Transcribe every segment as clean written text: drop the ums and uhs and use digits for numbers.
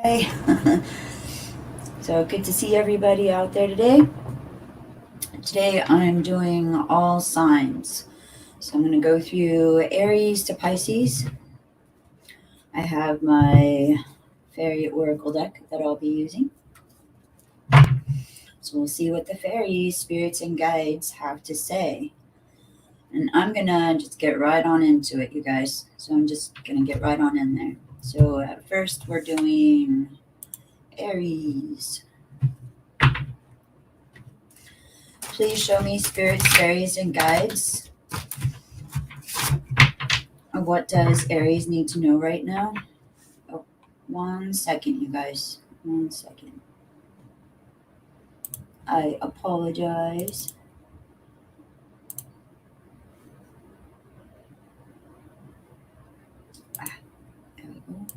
Hi. So good to see everybody out there today. Today I'm doing all signs. So I'm going to go through Aries to Pisces. I have my Fairy Oracle deck that I'll be using. So we'll see what the fairies, spirits, and guides have to say. And I'm going to just get right on into it, you guys. So I'm just going to get right on in there. So at first we're doing Aries. Please show me spirits, fairies, and guides. What does Aries need to know right now? Oh, 1 second, you guys. 1 second. I apologize. There we go.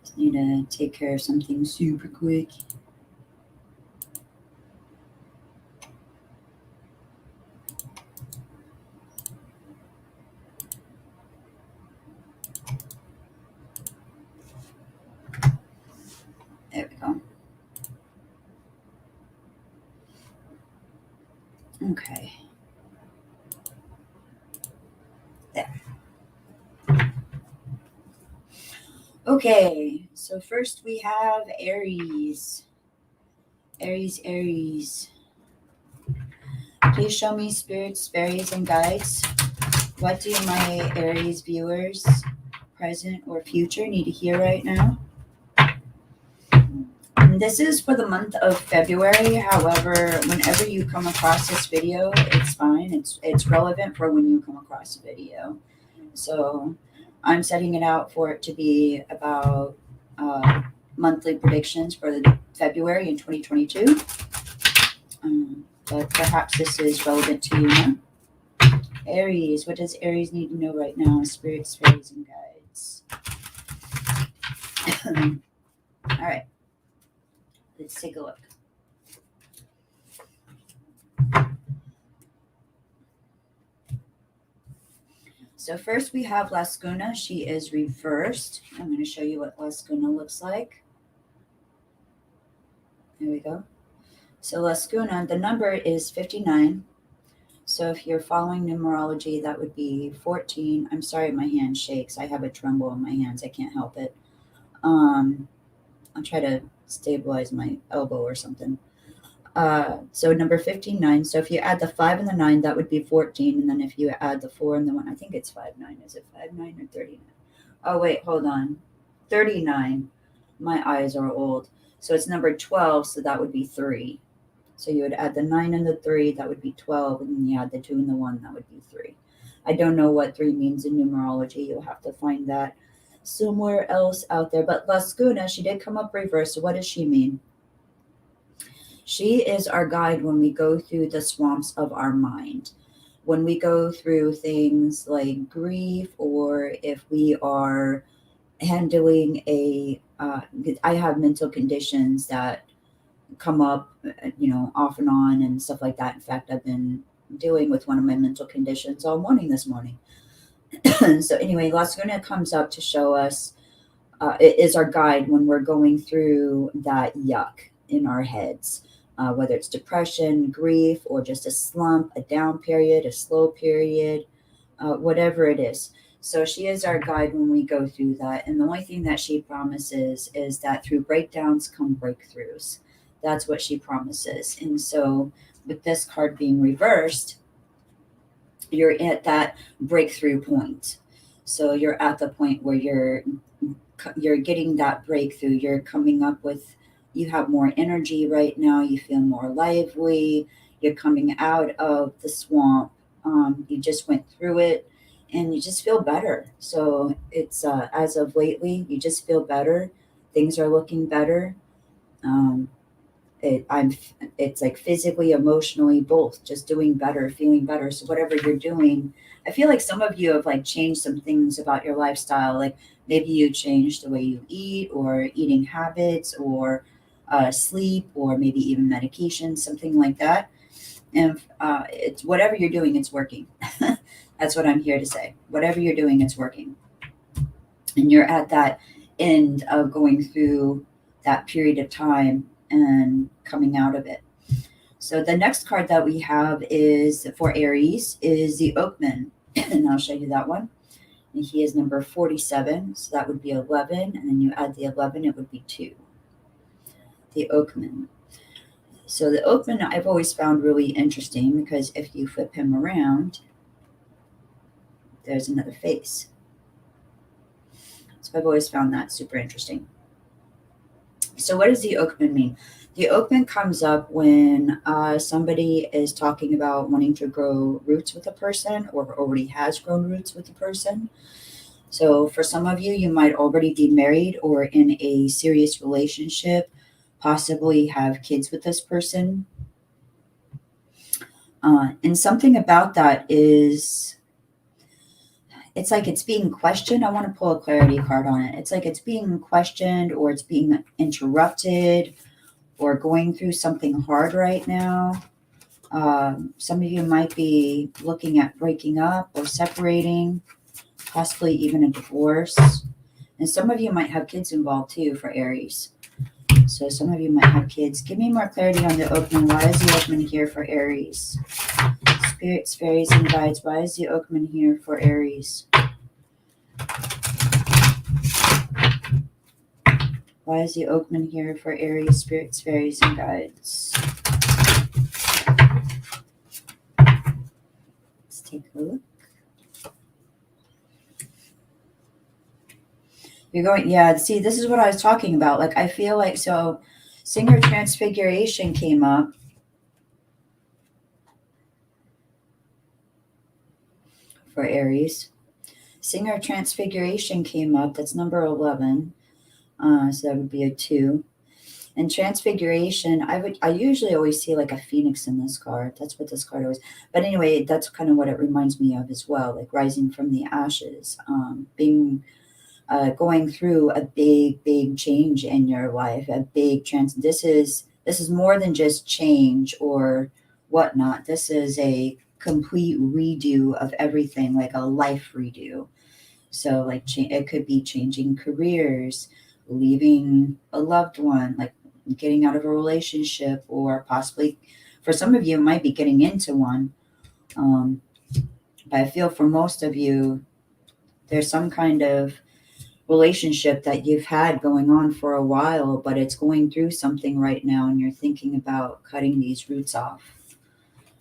Just need to take care of something super quick. There we go. Okay. There. Okay, so first we have Aries. Aries. Please show me spirits, fairies, and guides. What do my Aries viewers, present or future, need to hear right now? This is for the month of February. However, whenever you come across this video, it's fine. It's relevant for when you come across a video. So I'm setting it out for it to be about monthly predictions for February in 2022. But perhaps this is relevant to you now. Aries, what does Aries need to know right now? Spirits, fairies, and guides. All right. Let's take a look. So first we have Lascuna. She is reversed. I'm going to show you what Lascuna looks like. There we go. So Lascuna, the number is 59. So if you're following numerology, that would be 14. I'm sorry, my hand shakes. I have a tremble in my hands. I can't help it. I'll try to stabilize my elbow or something. So number 59. So if you add the 5 and the 9, that would be 14. And then if you add the 4 and the 1, I think it's 59. Is it 59 or 39? Oh, wait, hold on. 39. My eyes are old. So it's number 12. So that would be 3. So you would add the 9 and the 3. That would be 12. And then you add the 2 and the 1. That would be 3. I don't know what 3 means in numerology. You'll have to find that somewhere else out there. But Lascuna, she did come up reverse. So what does she mean? She is our guide when we go through the swamps of our mind. When we go through things like grief, or if we are handling I have mental conditions that come up, off and on and stuff like that. In fact, I've been dealing with one of my mental conditions all morning this morning. So anyway, Lascuna comes up to show us, it is our guide when we're going through that yuck in our heads, whether it's depression, grief, or just a slump, a down period, a slow period, whatever it is. So she is our guide when we go through that. And the only thing that she promises is that through breakdowns come breakthroughs. That's what she promises. And so with this card being reversed, you're at that breakthrough point. So you're at the point where you're getting that breakthrough. You're coming up with, you have more energy right now. You feel more lively. You're coming out of the swamp. You just went through it and you just feel better. So it's, as of lately, you just feel better. Things are looking better. It's like physically, emotionally, both, just doing better, feeling better. So whatever you're doing, I feel like some of you have like changed some things about your lifestyle. Like maybe you changed the way you eat, or eating habits, or sleep, or maybe even medication, something like that. And it's whatever you're doing, it's working. That's what I'm here to say. Whatever you're doing, it's working. And you're at that end of going through that period of time and coming out of it. So the next card that we have is for Aries is the Oakman, and I'll show you that one. And he is number 47, so that would be 11, and then you add the 11, it would be 2. The Oakman. So the Oakman I've always found really interesting because if you flip him around, there's another face. So I've always found that super interesting. So what does the Oakman mean? The Oakman comes up when somebody is talking about wanting to grow roots with a person or already has grown roots with a person. So for some of you, you might already be married or in a serious relationship, possibly have kids with this person. And something about that is, it's like it's being questioned. I want to pull a clarity card on it. It's like it's being questioned or it's being interrupted or going through something hard right now. Some of you might be looking at breaking up or separating, possibly even a divorce. And some of you might have kids involved too for Aries. So some of you might have kids. Give me more clarity on the Oakman. Why is the Oakman here for Aries? Spirits, fairies, and guides. Why is the Oakman here for Aries? Why is the Oakman here for Aries, spirits, fairies, and guides? Let's take a look. You're going, yeah, see, this is what I was talking about. Like, I feel like, so Singer Transfiguration came up. For Aries. Singer Transfiguration came up. That's number 11. So that would be a 2. And Transfiguration, I usually always see like a phoenix in this card. That's what this card always. But anyway, that's kind of what it reminds me of as well, like rising from the ashes, being going through a big change in your life, a big This is more than just change or whatnot. This is a complete redo of everything, like a life redo. So like it could be changing careers, leaving a loved one, like getting out of a relationship, or possibly for some of you it might be getting into one. But I feel for most of you there's some kind of relationship that you've had going on for a while, but it's going through something right now and you're thinking about cutting these roots off.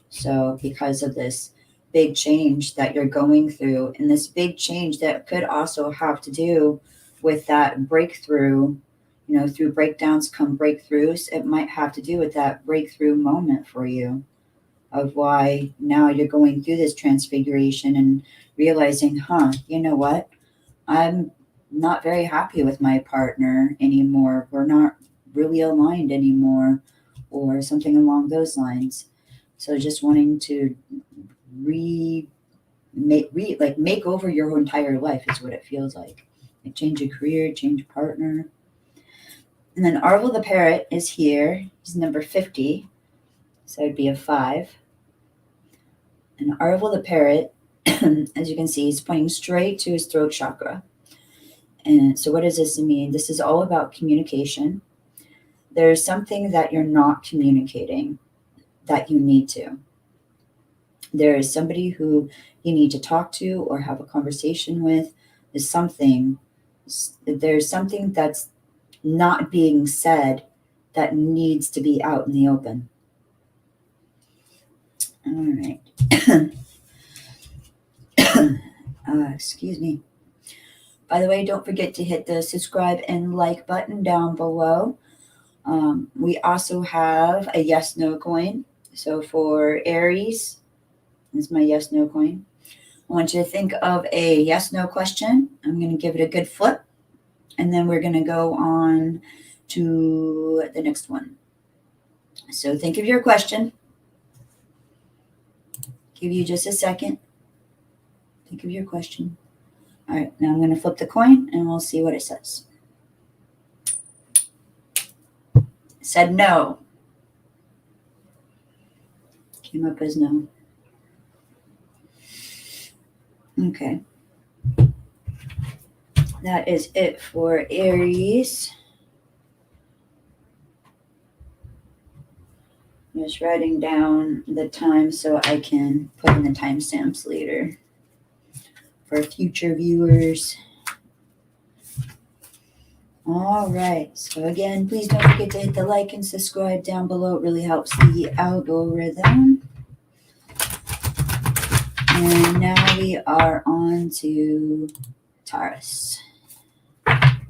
So because of this big change that you're going through, and this big change that could also have to do with that breakthrough, you know, through breakdowns come breakthroughs, it might have to do with that breakthrough moment for you of why now you're going through this transfiguration and realizing, you know what? I'm not very happy with my partner anymore. We're not really aligned anymore, or something along those lines. So just wanting to make over your entire life is what it feels like. Like change a career, change a partner. And then Arvel the Parrot is here. He's number 50. So it'd be a 5. And Arvel the Parrot, as you can see, he's pointing straight to his throat chakra. And so what does this mean? This is all about communication. There's something that you're not communicating that you need to. There is somebody who you need to talk to or have a conversation with. There's something that's not being said that needs to be out in the open. All right. Excuse me. By the way, don't forget to hit the subscribe and like button down below. We also have a yes/no coin. So for Aries, this is my yes/no coin. I want you to think of a yes/no question. I'm going to give it a good flip, and then we're going to go on to the next one. So think of your question. Give you just a second. Think of your question. All right, now I'm going to flip the coin and we'll see what it says. It said no. Came up as no. Okay. that is it for Aries. I'm just writing down the time so I can put in the timestamps later for future viewers. All right. So again, please don't forget to hit the like and subscribe down below. It really helps the algorithm. And now we are on to Taurus. I'm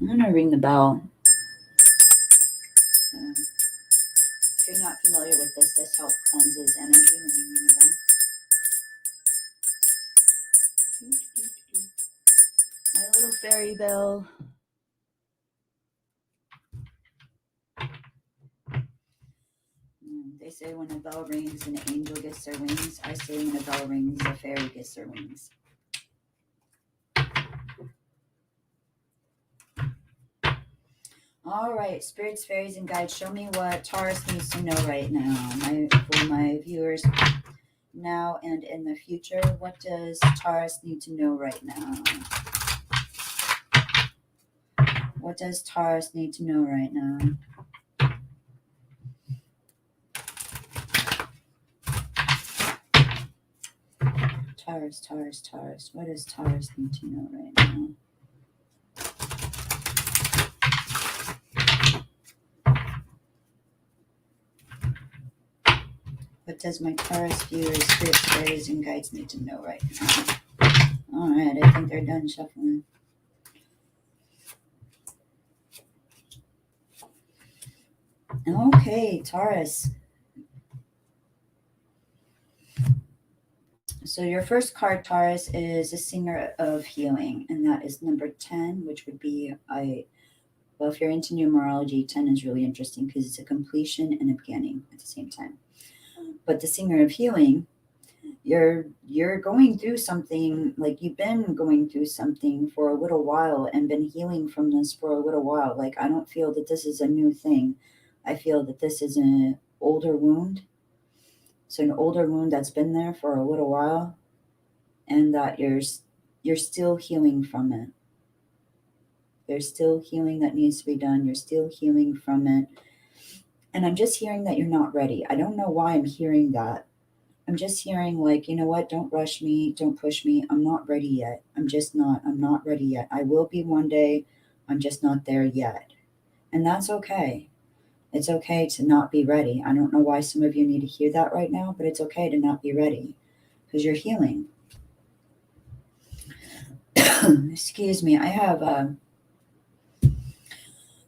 going to ring the bell. If you're not familiar with this helps cleanses energy when you ring the bell. My little fairy bell. They say when a bell rings, an angel gets their wings. I say when a bell rings, a fairy gets their wings. All right, spirits, fairies, and guides, show me what Taurus needs to know right now. For my viewers now and in the future, what does Taurus need to know right now? What does Taurus need to know right now? Taurus. What does Taurus need to know right now? What does my Taurus viewers, spirits, fairies, and guides need to know right now? All right, I think they're done shuffling. Okay, Taurus. So your first card, Taurus, is a singer of healing, and that is number 10, which would be well, if you're into numerology, 10 is really interesting because it's a completion and a beginning at the same time. But the singer of healing, you're going through something, like you've been going through something for a little while and been healing from this for a little while. Like, I don't feel that this is a new thing. I feel that this is an older wound. So an older wound that's been there for a little while, and that you're still healing from it. There's still healing that needs to be done. You're still healing from it. And I'm just hearing that you're not ready. I don't know why I'm hearing that. I'm just hearing, like, you know what? Don't rush me. Don't push me. I'm not ready yet. I'm not ready yet. I will be one day. I'm just not there yet. And that's okay. It's okay to not be ready. I don't know why some of you need to hear that right now, but it's okay to not be ready because you're healing. Excuse me. I have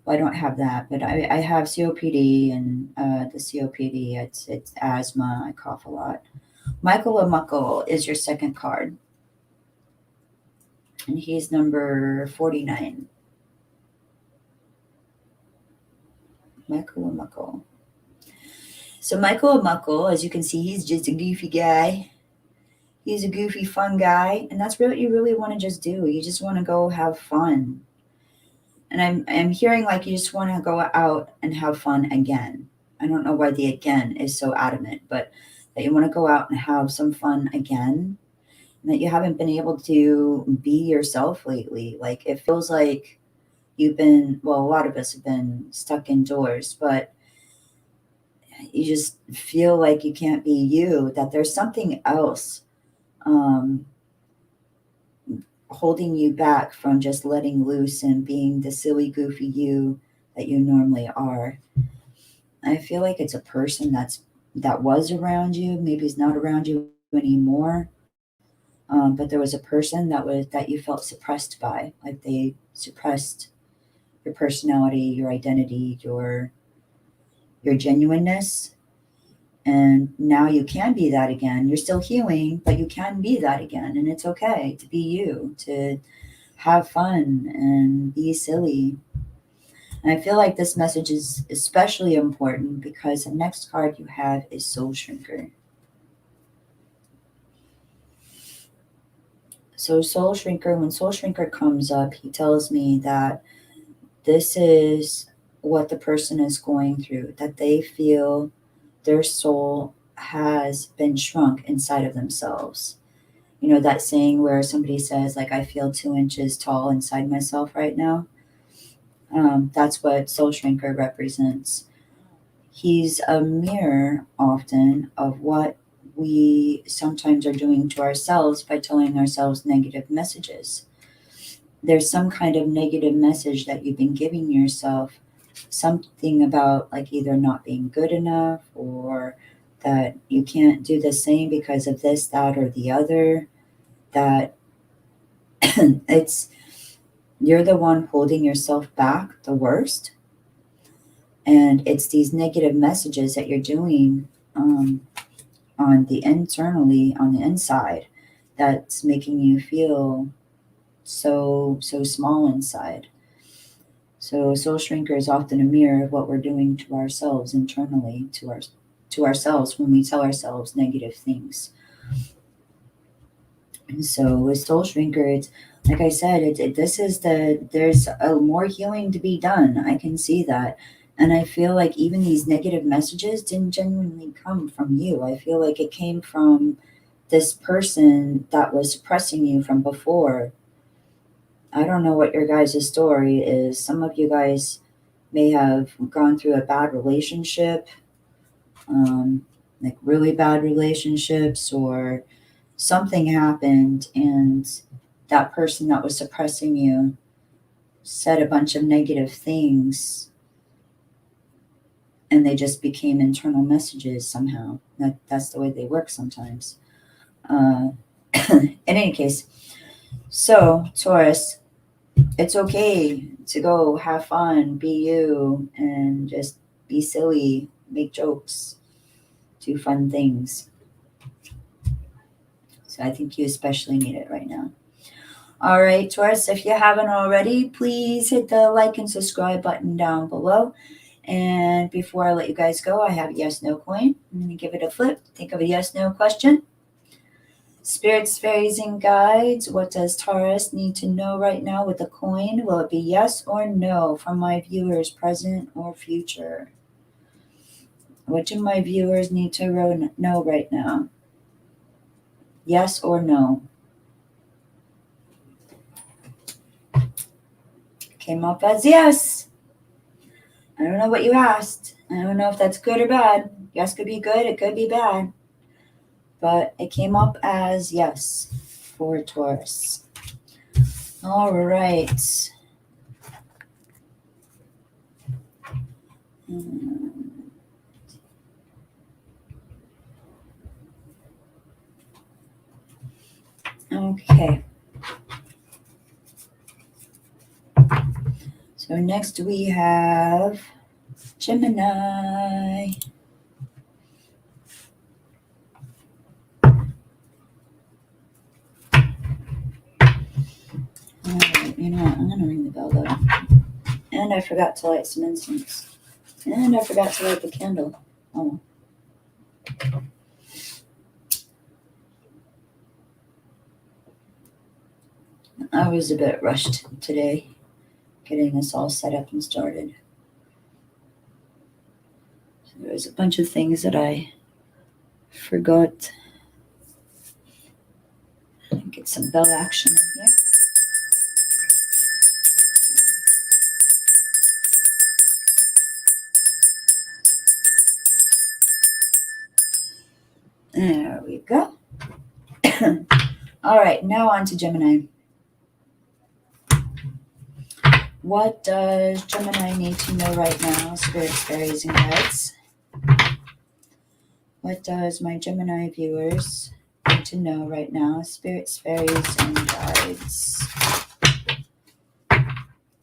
I don't have that, but I have COPD, and the COPD, it's asthma. I cough a lot. Michael Amuckle is your second card, and he's number 49. Michael Amuckle. So Michael Amuckle, as you can see, he's just a goofy guy. He's a goofy, fun guy, and that's what you really want to just do. You just want to go have fun. And I'm hearing like you just want to go out and have fun again. I don't know why the again is so adamant, but that you want to go out and have some fun again, and that you haven't been able to be yourself lately. Like, it feels like you've been, well, a lot of us have been stuck indoors, but you just feel like you can't be you, that there's something else holding you back from just letting loose and being the silly, goofy you that you normally are. I feel like it's a person that was around you, maybe is not around you anymore. But there was a person that you felt suppressed by, like they suppressed your personality, your identity, your genuineness. And now you can be that again. You're still healing, but you can be that again. And it's okay to be you, to have fun and be silly. And I feel like this message is especially important because the next card you have is Soul Shrinker. So Soul Shrinker, when Soul Shrinker comes up, he tells me that this is what the person is going through, that they feel their soul has been shrunk inside of themselves. You know that saying where somebody says, like, I feel 2 inches tall inside myself right now? That's what Soul Shrinker represents. He's a mirror often of what we sometimes are doing to ourselves by telling ourselves negative messages. There's some kind of negative message that you've been giving yourself, something about like either not being good enough or that you can't do the same because of this, that, or the other, that it's you're the one holding yourself back the worst. And it's these negative messages that you're doing on the internally, on the inside, that's making you feel so small inside. So Soul Shrinker is often a mirror of what we're doing to ourselves internally, to ourselves when we tell ourselves negative things. And so with Soul Shrinker, it's like I said, there's a more healing to be done. I can see that. And I feel like even these negative messages didn't genuinely come from you. I feel like it came from this person that was suppressing you from before. I don't know what your guys' story is. Some of you guys may have gone through a bad relationship, like really bad relationships, or something happened and that person that was suppressing you said a bunch of negative things and they just became internal messages somehow. That's the way they work sometimes. In any case, so Taurus, it's okay to go have fun, be you, and just be silly, make jokes, do fun things. So I think you especially need it right now. All right, Taurus, if you haven't already, please hit the like and subscribe button down below. And before I let you guys go, I have a yes, no coin. I'm going to give it a flip. Think of a yes, no question. Spirits, fairies, and guides, what does Taurus need to know right now with the coin? Will it be yes or no from my viewers, present or future? What do my viewers need to know right now? Yes or no? Came up as yes. I don't know what you asked. I don't know if that's good or bad. Yes could be good, it could be bad. But it came up as yes for Taurus. All right. Okay. So next we have Gemini. All right, you know what? I'm going to ring the bell though. And I forgot to light some incense. And I forgot to light the candle. Oh. I was a bit rushed today, getting this all set up and started. So there's a bunch of things that I forgot. Get some bell action in here. There we go. All right, now on to Gemini. What does Gemini need to know right now, spirits, fairies, and guides? What does my Gemini viewers need to know right now, spirits, fairies, and guides?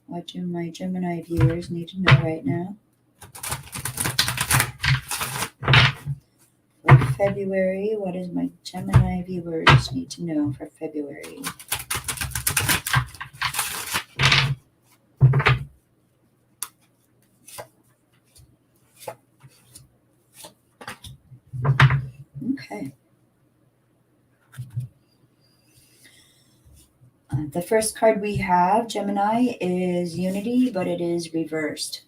What do my Gemini viewers need to know right now? For February, what does my Gemini viewers need to know for February? Okay. The first card we have, Gemini, is Unity, but it is reversed.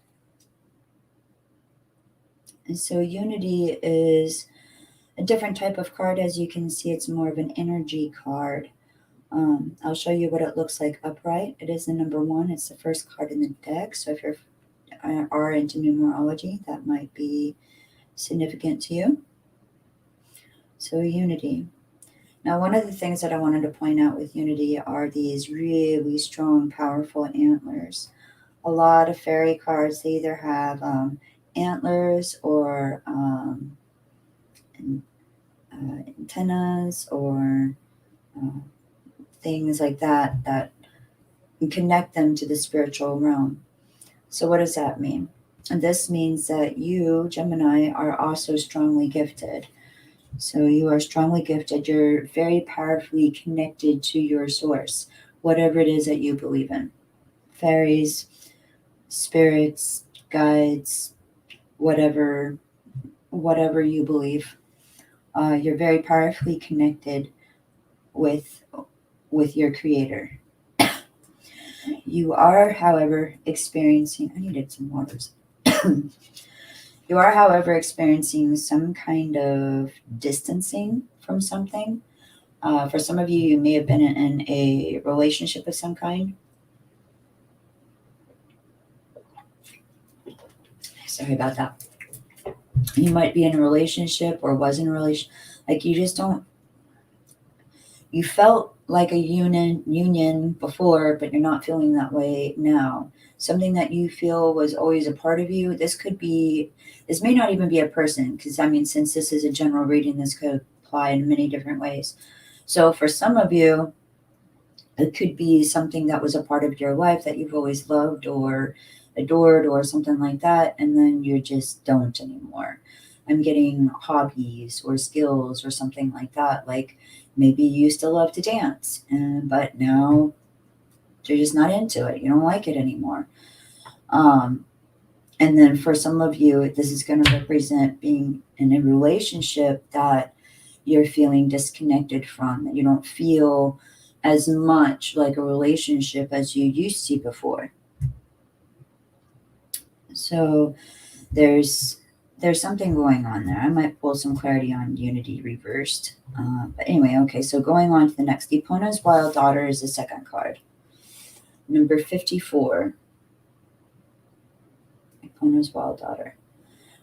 And so Unity is a different type of card. As you can see, it's more of an energy card. I'll show you what it looks like upright. It is the number 1. It's the first card in the deck. So if you're are into numerology, that might be significant to you. So unity. Now, one of the things that I wanted to point out with unity are these really strong, powerful antlers. A lot of fairy cards, they either have antlers or antennas or things like that that connect them to the spiritual realm. So what does that mean? And this means that you, Gemini, are also strongly gifted. So you are strongly gifted. You're very powerfully connected to your source, whatever it is that you believe in. Fairies, spirits, guides, whatever you believe. You're very powerfully connected with your creator. You are, however, experiencing, I needed some waters. You are, however, experiencing some kind of distancing from something. For some of you, you may have been in a relationship of some kind. Sorry about that. You might be in a relationship or was in a relationship. Like you just don't, you felt like a union before, but you're not feeling that way now. Something that you feel was always a part of you. This may not even be a person, because I mean, since this is a general reading, this could apply in many different ways. So for some of you, it could be something that was a part of your life that you've always loved or adored or something like that, and then you just don't anymore. I'm getting hobbies or skills or something like that. Like maybe you used to love to dance, but now you're just not into it. You don't like it anymore. And then for some of you, this is going to represent being in a relationship that you're feeling disconnected from, that you don't feel as much like a relationship as you used to before. So there's something going on there. I might pull some clarity on unity reversed. But anyway, okay, so going on to the next. Epona's Wild Daughter is the second card. Number 54. Epona's Wild Daughter.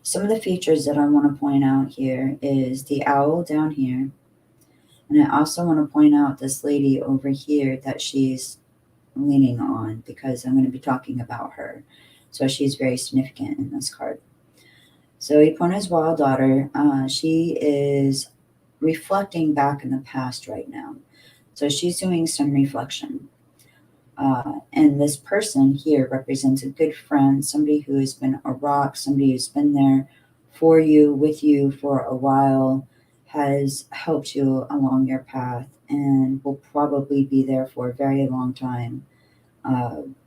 Some of the features that I want to point out here is the owl down here. And I also want to point out this lady over here that she's leaning on, because I'm going to be talking about her. So she's very significant in this card. So Epona's Wild Daughter, she is reflecting back in the past right now. So she's doing some reflection. And this person here represents a good friend, somebody who has been a rock, somebody who's been there for you, with you for a while, has helped you along your path, and will probably be there for a very long time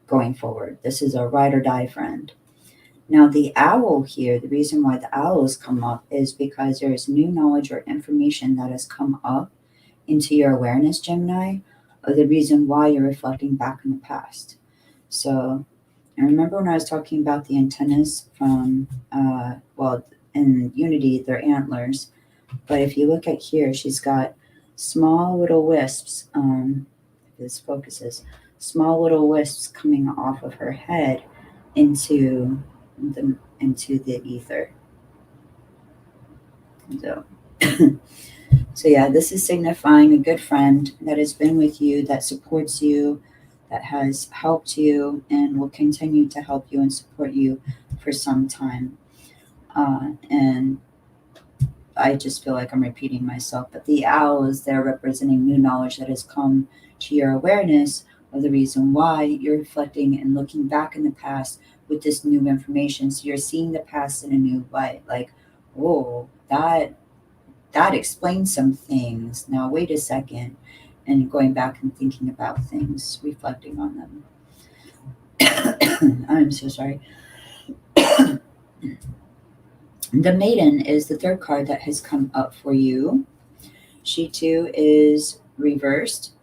going forward. This is a ride or die friend. Now, the owl here, the reason why the owl has come up is because there is new knowledge or information that has come up into your awareness, Gemini, of the reason why you're reflecting back in the past. So, and remember when I was talking about the antennas from, in Unity, they're antlers. But if you look at here, she's got small little wisps, this focuses, small little wisps coming off of her head into the ether. So yeah, this is signifying a good friend that has been with you, that supports you, that has helped you, and will continue to help you and support you for some time. And I just feel like I'm repeating myself, but the owl is there representing new knowledge that has come to your awareness of the reason why you're reflecting and looking back in the past with this new information. So you're seeing the past in a new light, like, oh, that explains some things. Now, wait a second. And going back and thinking about things, reflecting on them. I'm so sorry. The Maiden is the third card that has come up for you. She too is reversed.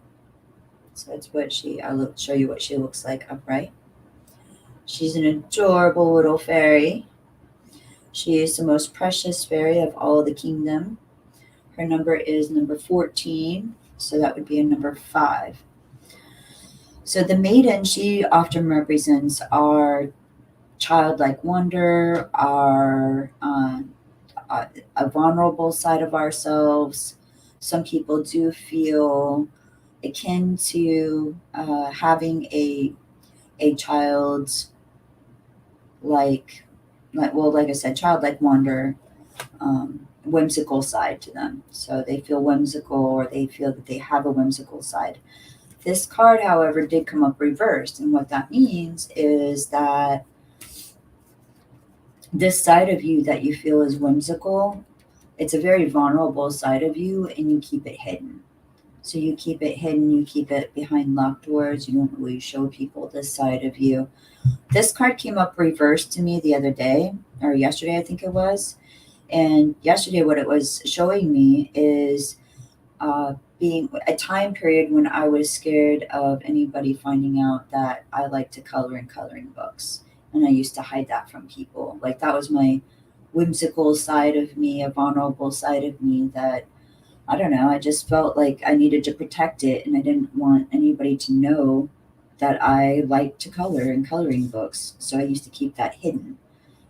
So that's what I'll show you what she looks like upright. She's an adorable little fairy. She is the most precious fairy of all the kingdom. Her number is number 14, so that would be a number 5. So the maiden, she often represents our childlike wonder, our a vulnerable side of ourselves. Some people do feel akin to having a child's like I said, childlike wonder, whimsical side to them. So they feel whimsical, or they feel that they have a whimsical side. This card, however, did come up reversed, and what that means is that this side of you that you feel is whimsical, it's a very vulnerable side of you, and you keep it hidden. So you keep it hidden, you keep it behind locked doors, you don't really show people this side of you. This card came up reversed to me the other day, or yesterday, I think it was. And yesterday, what it was showing me is being a time period when I was scared of anybody finding out that I like to color in coloring books. And I used to hide that from people. Like, that was my whimsical side of me, a vulnerable side of me that, I don't know, I just felt like I needed to protect it, and I didn't want anybody to know that I like to color in coloring books. So I used to keep that hidden.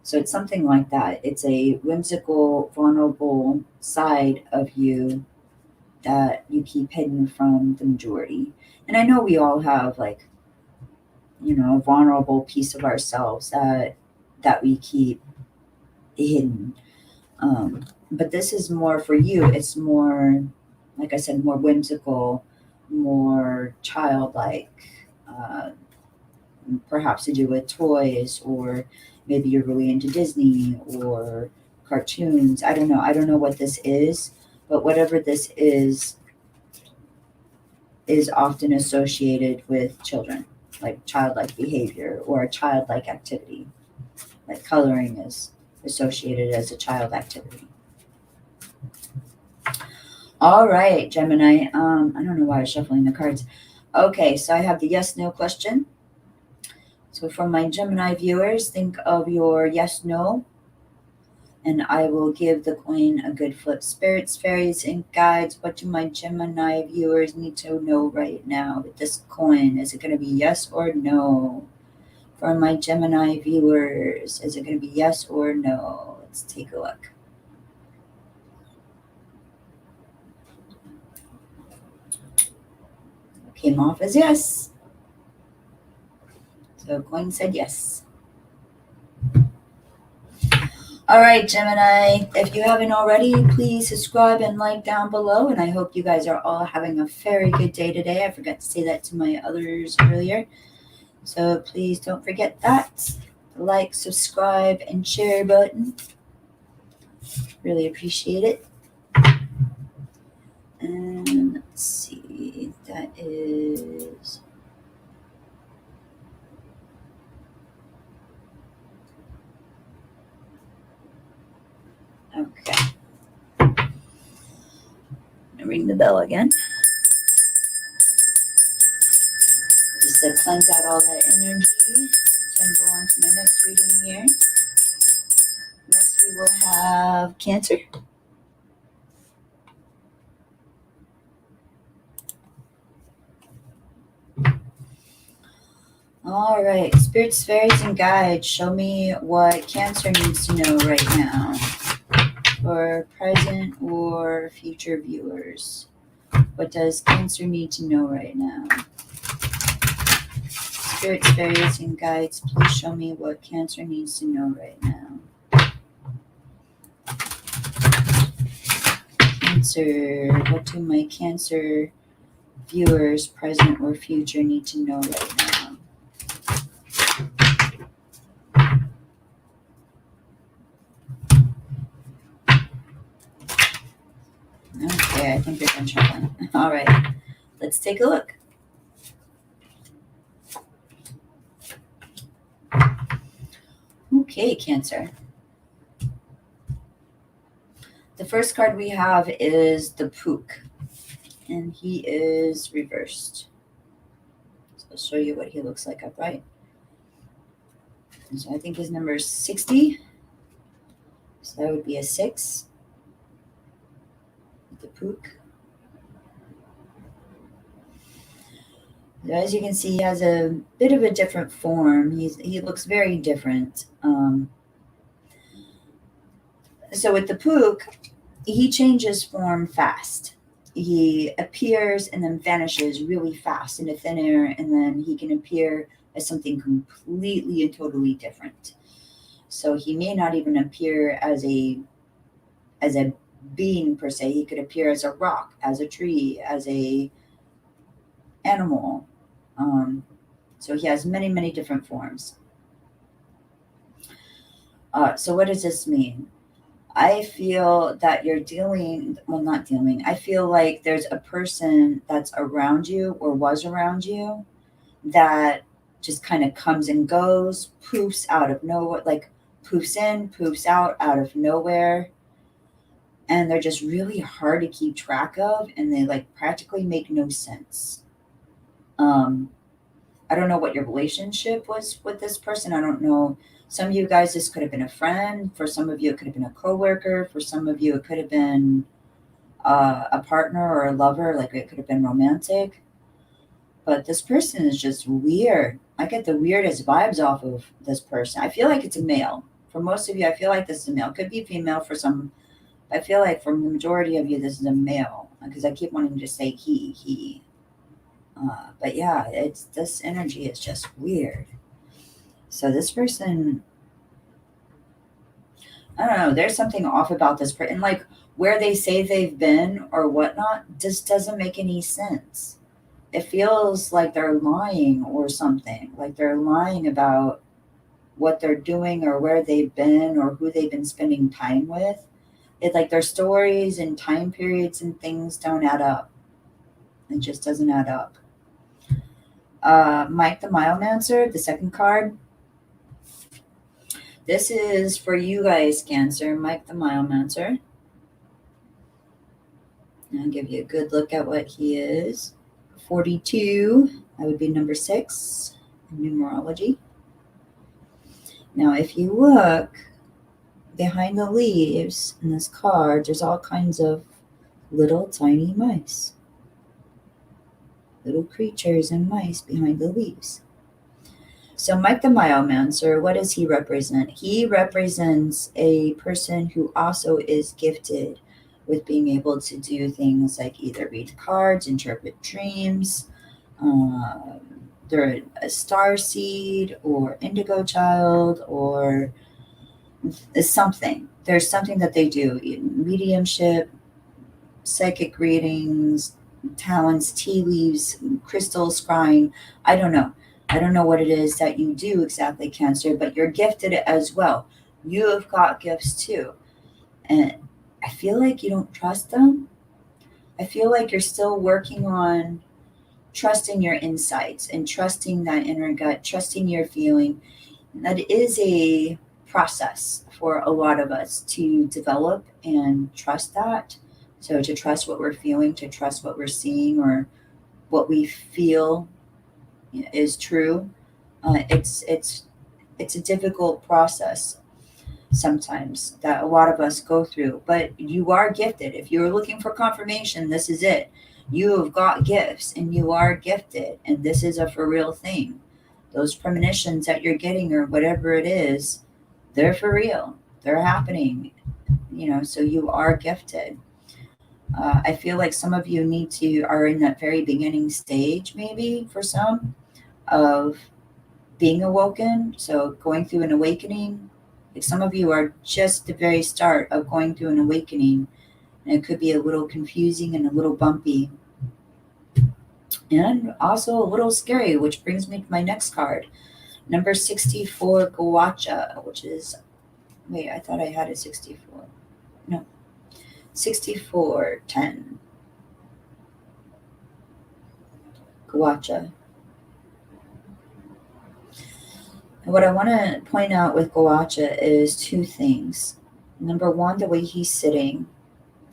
So it's something like that. It's a whimsical, vulnerable side of you that you keep hidden from the majority. And I know we all have, like, a vulnerable piece of ourselves that we keep hidden. But this is more for you. It's more, like I said, more whimsical, more childlike, uh, perhaps to do with toys, or maybe you're really into Disney or cartoons. I don't know. I don't know what this is, but whatever this is often associated with children, like childlike behavior or a childlike activity. Like coloring is associated as a child activity. All right, Gemini. I don't know why I was shuffling the cards. Okay, so I have the yes no question. So for my Gemini viewers, think of your yes no, and I will give the coin a good flip. Spirits, fairies, and guides, what do my Gemini viewers need to know right now with this coin? Is it going to be yes or no? For my Gemini viewers, is it going to be yes or no? Let's take a look. Came off as yes. So coin said yes. All right, Gemini, if you haven't already, please subscribe and like down below. And I hope you guys are all having a very good day today. I forgot to say that to my others earlier. So please don't forget that. Like, subscribe, and share button. Really appreciate it. And let's see, that is... Okay. I'm gonna ring the bell again. Just to cleanse out all that energy. Then go on to my next reading here. Next we will have Cancer. All right, spirits, fairies, and guides, show me what Cancer needs to know right now for present or future viewers. What does Cancer need to know right now? Spirits, fairies, and guides, please show me what Cancer needs to know right now. Cancer, what do my Cancer viewers, present or future, need to know right now? Okay, I think they're done shuffling. All right, let's take a look. Okay, Cancer. The first card we have is the Pook, and he is reversed. So I'll show you what he looks like upright. And so I think his number is 60. So that would be a 6. Pook. As you can see, he has a bit of a different form. He looks very different. So with the Pook, he changes form fast. He appears and then vanishes really fast into thin air, and then he can appear as something completely and totally different. So he may not even appear as a being per se. He could appear as a rock, as a tree, as a animal. So he has many, many different forms. So what does this mean? I feel that you're not dealing. I feel like there's a person that's around you or was around you that just kind of comes and goes, poofs out of nowhere, like poofs in, poofs out of nowhere. And they're just really hard to keep track of, and they like practically make no sense. I don't know what your relationship was with this person. I don't know. Some of you guys, this could have been a friend. For some of you, it could have been a coworker. For some of you, it could have been a partner or a lover. Like it could have been romantic. But this person is just weird. I get the weirdest vibes off of this person. I feel like it's a male. For most of you, I feel like this is a male. Could be female for some. I feel like for the majority of you, this is a male. Because I keep wanting to say he. But yeah, this energy is just weird. So this person, I don't know, there's something off about this person. And like where they say they've been or whatnot just doesn't make any sense. It feels like they're lying or something. Like they're lying about what they're doing or where they've been or who they've been spending time with. It's like their stories and time periods and things don't add up. It just doesn't add up. Mike the Myomancer, the second card. This is for you guys, Cancer. Mike the Myomancer. I'll give you a good look at what he is. 42, that would be number 6 in numerology. Now, if you look behind the leaves in this card, there's all kinds of little tiny mice. Little creatures and mice behind the leaves. So Mike the Myomancer, what does he represent? He represents a person who also is gifted with being able to do things like either read cards, interpret dreams, they're a star seed or indigo child or something. There's something that they do, mediumship, psychic readings, talents, tea leaves, crystal scrying. I don't know. I don't know what it is that you do exactly, Cancer, but you're gifted as well. You have got gifts too. And I feel like you don't trust them. I feel like you're still working on trusting your insights and trusting that inner gut, trusting your feeling. That is a process for a lot of us to develop and trust that. So to trust what we're feeling, to trust what we're seeing or what we feel is true. It's a difficult process sometimes that a lot of us go through, but you are gifted. If you're looking for confirmation, this is it. You have got gifts and you are gifted, and this is a for real thing. Those premonitions that you're getting or whatever it is, they're for real. They're happening, so you are gifted. I feel like some of you are in that very beginning stage, maybe for some, of being awoken. So going through an awakening. Like some of you are just the very start of going through an awakening. And it could be a little confusing and a little bumpy. And also a little scary, which brings me to my next card. Number 64, Gawacha, which is, I thought I had a 64. No. 6410. Gawacha. And what I want to point out with Gawacha is two things. Number one, the way he's sitting,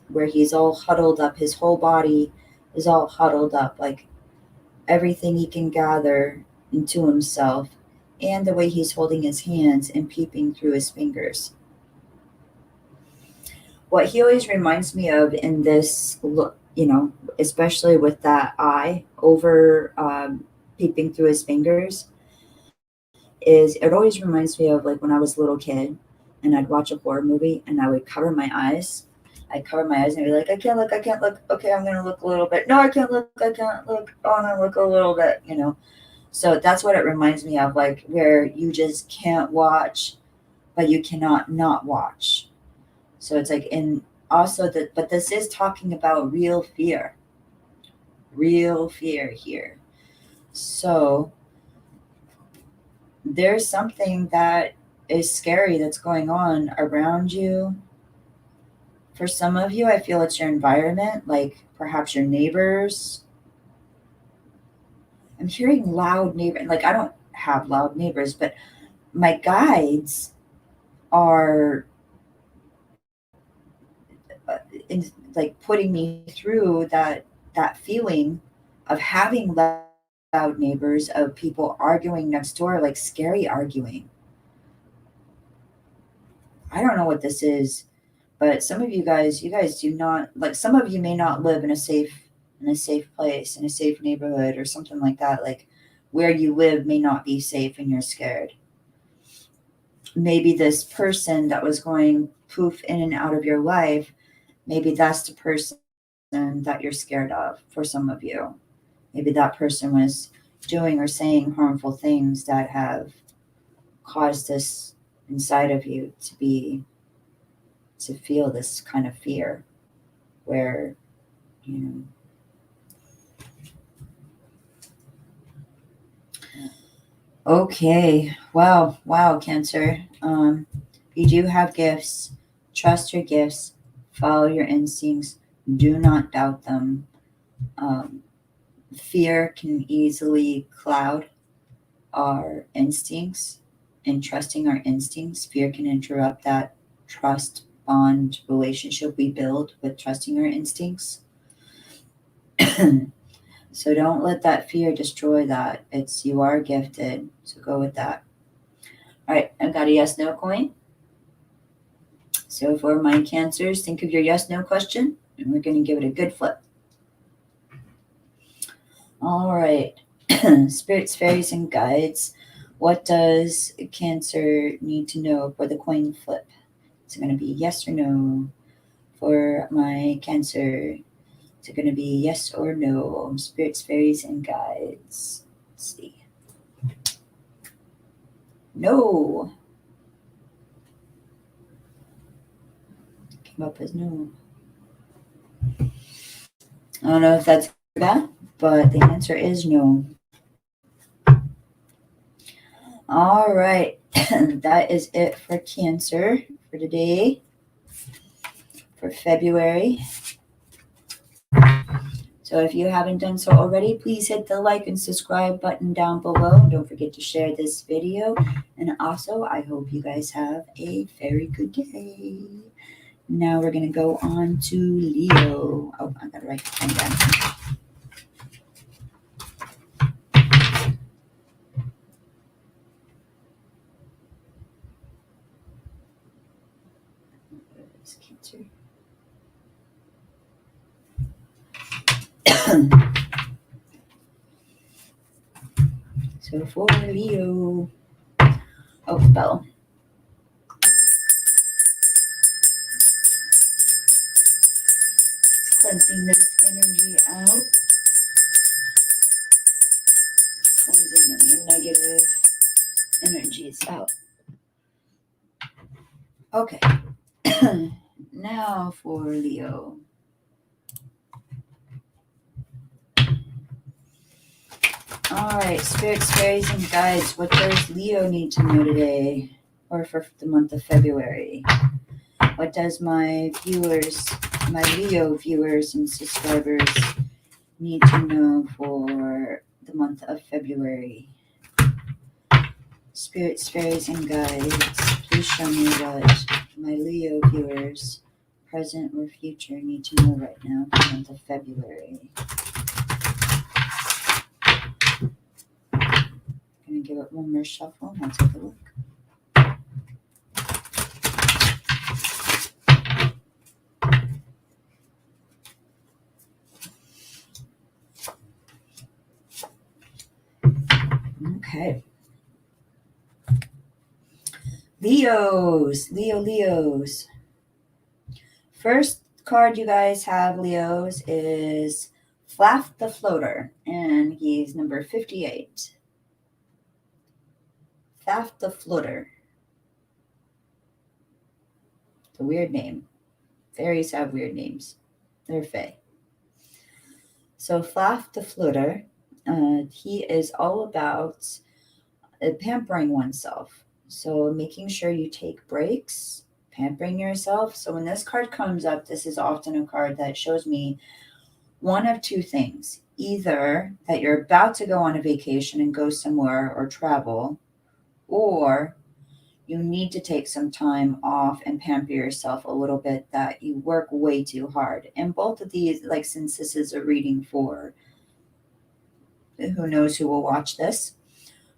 where he's all huddled up, his whole body is all huddled up, like everything he can gather into himself, and the way he's holding his hands and peeping through his fingers. what he always reminds me of in this look, especially with that eye over peeping through his fingers, is it always reminds me of like when I was a little kid and I'd watch a horror movie and I would cover my eyes. I'd cover my eyes and I'd be like, I can't look, I can't look. Okay, I'm gonna look a little bit. No, I can't look, I can't look. Oh, I'm gonna look a little bit. So that's what it reminds me of, like where you just can't watch, but you cannot not watch. So it's like also that, but this is talking about real fear here. So there's something that is scary that's going on around you. For some of you, I feel it's your environment, like perhaps your neighbors. I'm hearing loud neighbor, like I don't have loud neighbors, but my guides are like putting me through that feeling of having loud neighbors, of people arguing next door, like scary arguing. I don't know what this is, but some of you guys do not, like some of you may not live in a safe place, in a safe neighborhood or something like that. Like where you live may not be safe and you're scared. Maybe this person that was going poof in and out of your life, maybe that's the person that you're scared of. For some of you, maybe that person was doing or saying harmful things that have caused this inside of you to feel this kind of fear where, you know. Okay. Wow, Cancer. You do have gifts. Trust your gifts. Follow your instincts. Do not doubt them. Fear can easily cloud our instincts, and trusting our instincts. Fear can interrupt that trust bond relationship we build with trusting our instincts. So don't let that fear destroy that. You are gifted. So go with that. All right, I've got a yes no coin. So for my Cancers, think of your yes no question, and we're going to give it a good flip. All right. Spirits, fairies, and guides. What does Cancer need to know for the coin flip? Is it going to be yes or no? For my Cancer, is it going to be yes or no? Spirits, fairies, and guides. Let's see. No. Came up as no. I don't know if that's bad, but the answer is no. All right. That is it for Cancer for today, for February. So if you haven't done so already, please hit the like and subscribe button down below. Don't forget to share this video. And also, I hope you guys have a very good day. Now we're going to go on to Leo. Oh, I got to write the down. Cancer. So for Leo, oh, bell. Cleansing this energy out. Cleansing any negative energies out. Okay. Now for Leo. All right, spirits, fairies, and guides. What does Leo need to know today, or for the month of February? What does my Leo viewers and subscribers need to know for the month of February? Spirits, fairies, and guides, please show me what my Leo viewers, present or future, need to know right now for the month of February. Gonna give it one more shuffle and I'll take a look. Okay. Leos. First card you guys have, Leos, is Flaff the Floater, and he's number 58. Flaff the Floater. It's a weird name. Fairies have weird names. They're Fae. So Flaff the Floater, he is all about pampering oneself. So making sure you take breaks, pampering yourself. So when this card comes up, this is often a card that shows me one of two things. Either that you're about to go on a vacation and go somewhere or travel, or you need to take some time off and pamper yourself a little bit, that you work way too hard. And both of these, like, since this is a reading for who knows who will watch this,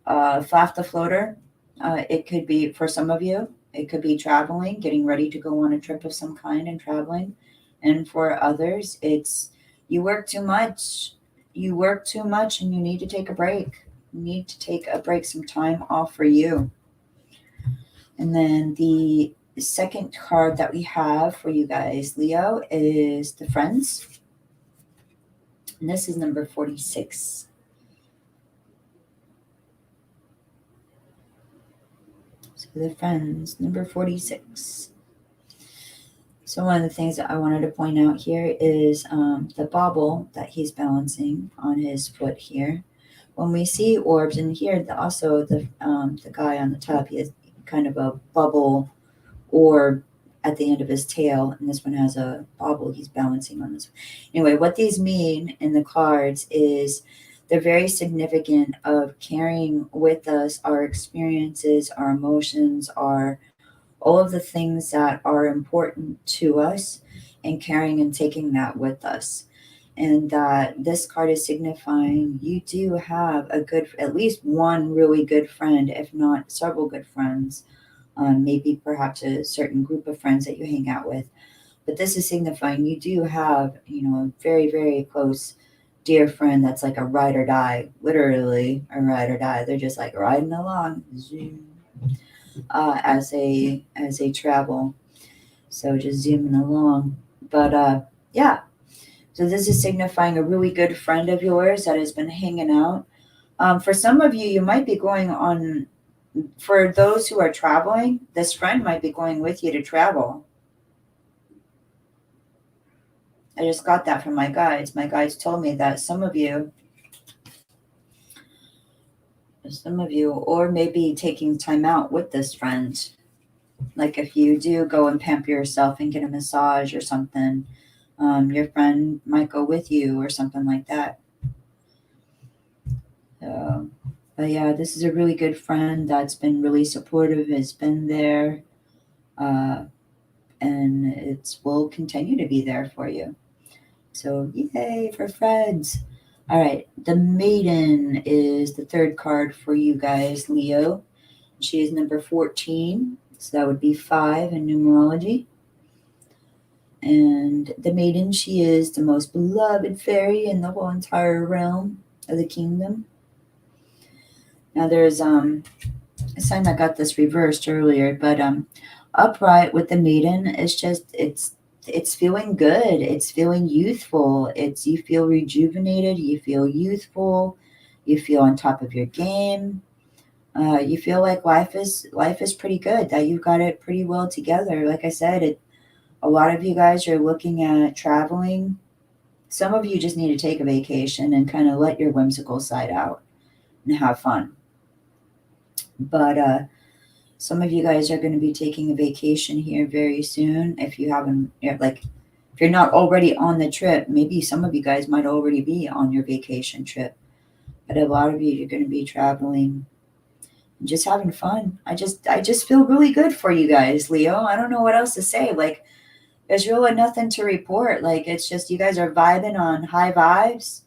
Flaff the Floater, it could be, for some of you, it could be traveling, getting ready to go on a trip of some kind and traveling. And for others, it's you work too much. You work too much and you need to take a break. You need to take a break, some time off for you. And then the second card that we have for you guys, Leo, is the Friends. And this is number 46. So the Friends, number 46. So one of the things that I wanted to point out here is the bauble that he's balancing on his foot here. When we see orbs, and here also the guy on the top, he has kind of a bubble orb at the end of his tail, and this one has a bauble he's balancing on this one. Anyway, what these mean in the cards is they're very significant of carrying with us our experiences, our emotions, all of the things that are important to us, and carrying and taking that with us. And that this card is signifying you do have at least one really good friend, if not several good friends, maybe perhaps a certain group of friends that you hang out with. But this is signifying you do have, a very, very close, dear friend that's like a ride or die, literally a ride or die. They're just like riding along as they travel. So just zooming along. But yeah. So this is signifying a really good friend of yours that has been hanging out. For some of you, you might be going on, for those who are traveling, this friend might be going with you to travel. I just got that from my guides. My guides told me that some of you, or maybe taking time out with this friend. Like if you do go and pamper yourself and get a massage or something, your friend might go with you or something like that. But yeah, this is a really good friend that's been really supportive, has been there, and it will continue to be there for you. So yay for friends. All right, the Maiden is the third card for you guys, Leo. She is number 14, so that would be 5 in numerology. And the Maiden, she is the most beloved fairy in the whole entire realm of the kingdom. Now there's a sign that got this reversed earlier, but upright with the Maiden is just it's feeling good. It's feeling youthful. You feel rejuvenated. You feel youthful. You feel on top of your game. You feel like life is pretty good. That you've got it pretty well together. Like I said, a lot of you guys are looking at traveling. Some of you just need to take a vacation and kind of let your whimsical side out and have fun. But some of you guys are going to be taking a vacation here very soon. If you haven't, if you're not already on the trip, maybe some of you guys might already be on your vacation trip. But a lot of you, you're going to be traveling and just having fun. I just feel really good for you guys, Leo. I don't know what else to say. Like, there's really nothing to report. Like, it's just you guys are vibing on high vibes,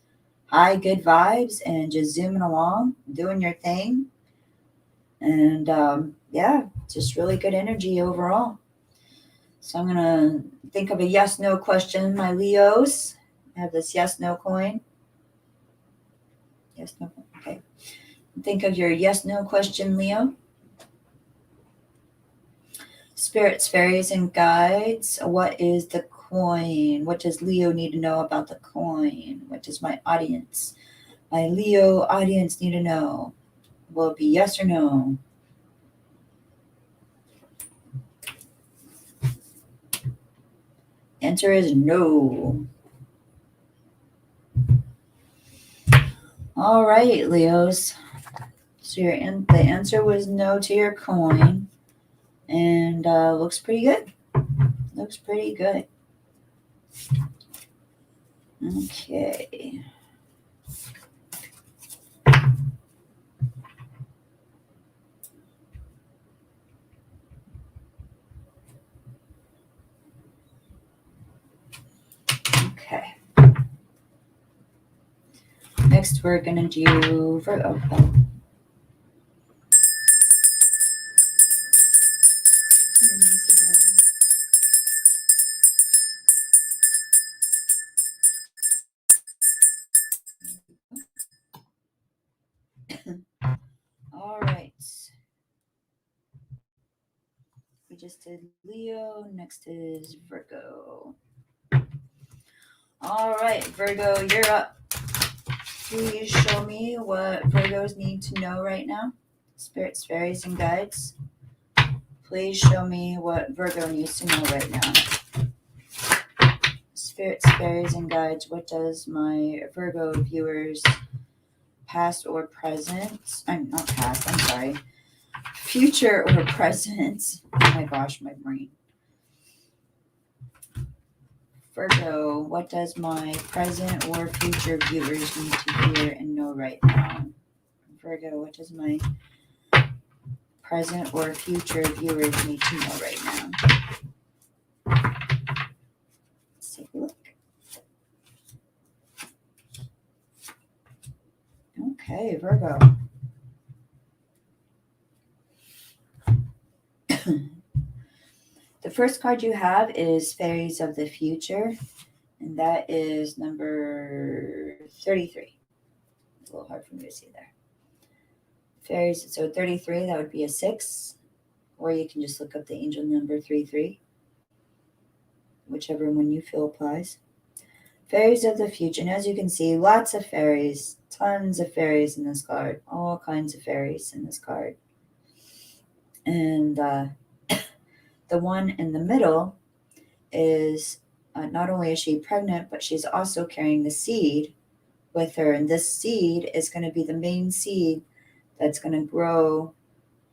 high good vibes, and just zooming along, doing your thing. And yeah, just really good energy overall. So I'm going to think of a yes-no question, my Leos. I have this yes-no coin. Yes, no, okay. Think of your yes/no question, Leo. Spirits, fairies, and guides. What is the coin? What does Leo need to know about the coin? What does my Leo audience need to know? Will it be yes or no? Answer is no. All right, Leos. So the answer was no to your coin, and looks pretty good. Looks pretty good. Okay. Okay. Next, we're gonna do Virgo. All right. We just did Leo. Next is Virgo. All right, Virgo, you're up. Please show me what Virgos need to know right now. Spirits, fairies, and guides. Please show me what Virgo needs to know right now. Spirits, fairies, and guides. What does my Virgo viewers, past or present? I'm not past, I'm sorry. Future or present. Oh my gosh, my brain. Virgo, what does my present or future viewers need to hear and know right now? Virgo, what does my present or future viewers need to know right now? Let's take a look. Okay, Virgo. The first card you have is Fairies of the Future, and that is number 33. It's a little hard for me to see there. Fairies, so 33, that would be a 6, or you can just look up the angel number 33, whichever one you feel applies. Fairies of the Future, and as you can see, lots of fairies, tons of fairies in this card, all kinds of fairies in this card. And the one in the middle is not only is she pregnant, but she's also carrying the seed with her. And this seed is going to be the main seed that's going to grow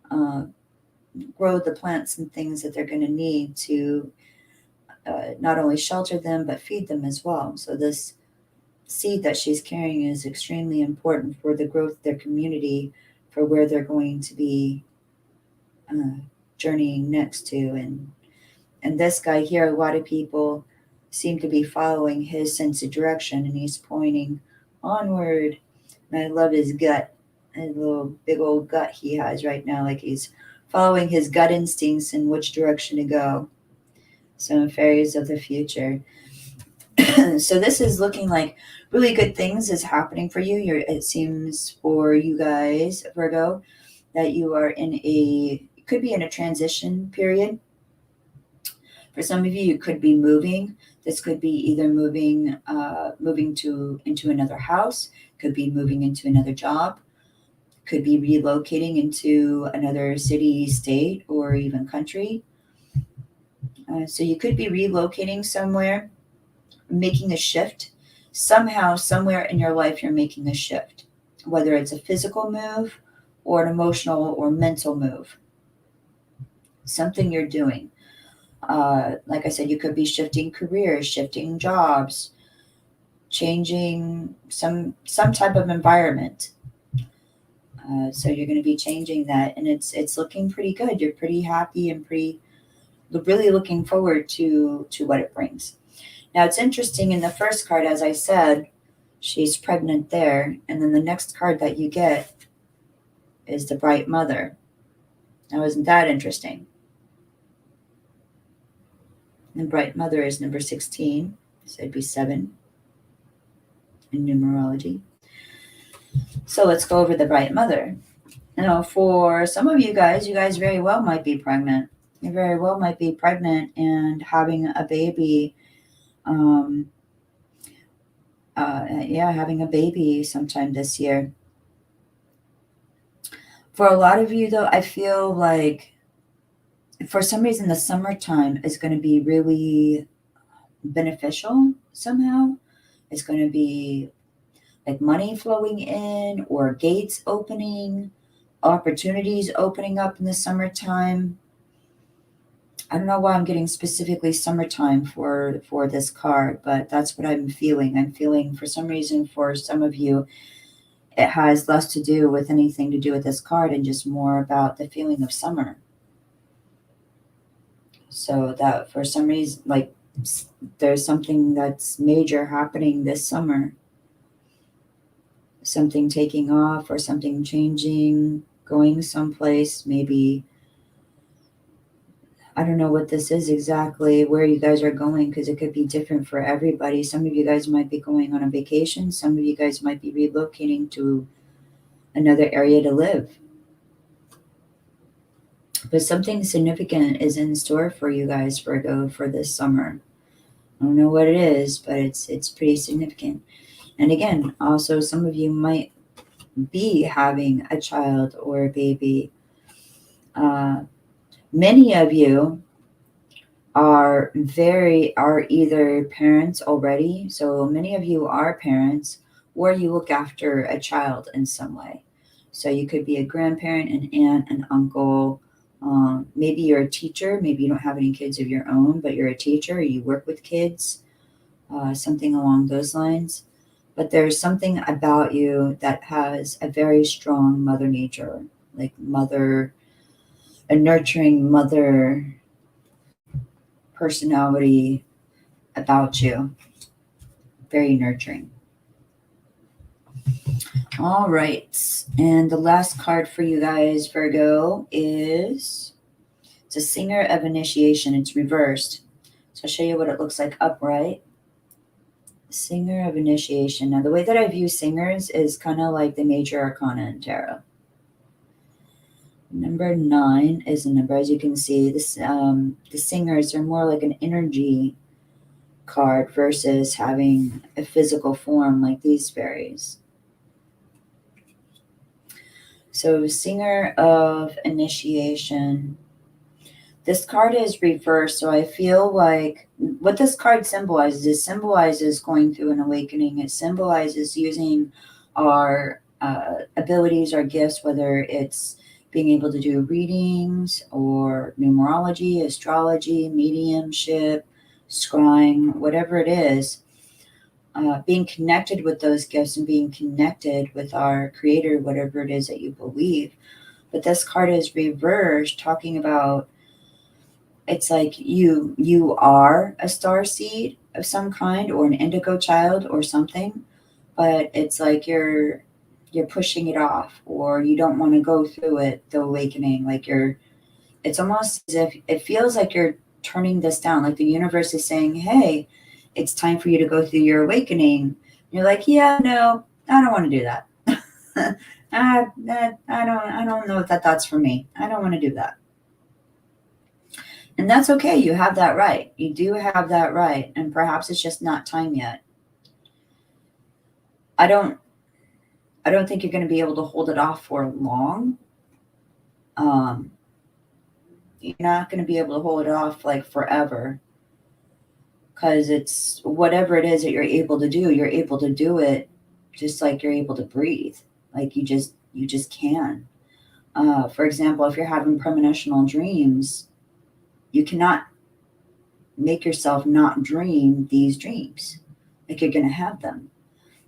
the plants and things that they're going to need to not only shelter them, but feed them as well. So this seed that she's carrying is extremely important for the growth of their community, for where they're going to be journeying next to. And this guy here, a lot of people seem to be following his sense of direction, and he's pointing onward. And I love his gut, his little big old gut he has right now, like he's following his gut instincts in which direction to go. So Fairies of the Future. So this is looking like really good things is happening for you. It seems for you guys, Virgo, that you are could be in a transition period. For some of you, you could be moving. This could be either moving into another house, could be moving into another job, could be relocating into another city, state, or even country. So you could be relocating somewhere, making a shift. Somehow, somewhere in your life, you're making a shift, whether it's a physical move or an emotional or mental move. Something you're doing. Like I said, you could be shifting careers, shifting jobs, changing some type of environment. So you're going to be changing that, and it's looking pretty good. You're pretty happy and really looking forward to what it brings. Now it's interesting, in the first card, as I said, she's pregnant there, and then the next card that you get is the Bright Mother. Now isn't that interesting? And Bright Mother is number 16, so it'd be 7 in numerology. So let's go over the bright mother. For some of you guys very well might be pregnant. You very well might be pregnant and having a baby. Having a baby sometime this year. For a lot of you, though, I feel like for some reason the summertime is going to be really beneficial somehow. It's going to be like money flowing in or gates opening, opportunities opening up in the summertime. I don't know why I'm getting specifically summertime for this card, but that's what I'm feeling. I'm feeling for some reason for some of you it has less to do with anything to do with this card and just more about the feeling of summer. So that for some reason, like there's something that's major happening this summer. Something taking off or something changing, going someplace, maybe. I don't know what this is exactly, where you guys are going, because it could be different for everybody. Some of you guys might be going on a vacation. Some of you guys might be relocating to another area to live. But something significant is in store for you guys, Virgo, for this summer. I don't know what it is, but it's pretty significant. And again, also some of you might be having a child or a baby. Many of you are either parents already. So many of you are parents, or you look after a child in some way. So you could be a grandparent, an aunt, an uncle. Maybe you're a teacher. Maybe you don't have any kids of your own, but you're a teacher. You work with kids, something along those lines. But there's something about you that has a very strong mother nature, like a nurturing mother personality about you. Very nurturing. All right. And the last card for you guys, Virgo, it's a Singer of Initiation. It's reversed. So I'll show you what it looks like upright. Singer of Initiation. Now, the way that I view singers is kind of like the major arcana in tarot. Number 9 is a number, as you can see. The singers are more like an energy card versus having a physical form like these fairies. So, Singer of Initiation. This card is reversed, so I feel like what this card symbolizes going through an awakening. It symbolizes using our abilities, our gifts, whether it's being able to do readings or numerology, astrology, mediumship, scrying, whatever it is. Being connected with those gifts and being connected with our creator, whatever it is that you believe. But this card is reversed, talking about it's like you are a star seed of some kind or an indigo child or something, but it's like you're pushing it off, or you don't want to go through it, the awakening. Like it's almost as if it feels like you're turning this down, like the universe is saying, hey, it's time for you to go through your awakening. You're like, yeah, no, I don't want to do that. I don't know if that's for me. I don't want to do that. And that's okay. You have that right. You do have that right. And perhaps it's just not time yet. I don't think you're going to be able to hold it off for long. You're not going to be able to hold it off like forever, because it's whatever it is that you're able to do it just like you're able to breathe. Like you just can. For example, if you're having premonitional dreams, you cannot make yourself not dream these dreams. Like you're going to have them.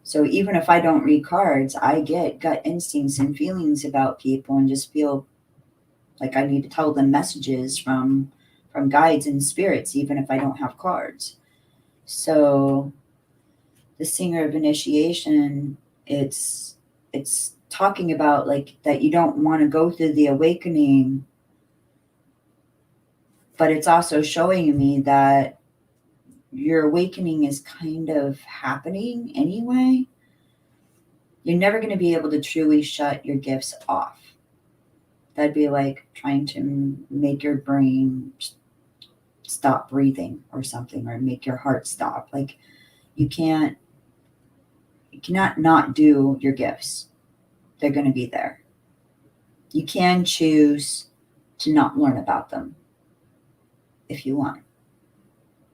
So even if I don't read cards, I get gut instincts and feelings about people and just feel like I need to tell them messages from guides and spirits, even if I don't have cards. So the Singer of Initiation, it's talking about like that you don't want to go through the awakening, but it's also showing me that your awakening is kind of happening anyway. You're never going to be able to truly shut your gifts off. That'd be like trying to make your brain stop breathing or something, or make your heart stop. Like you cannot not do your gifts. They're going to be there. You can choose to not learn about them if you want.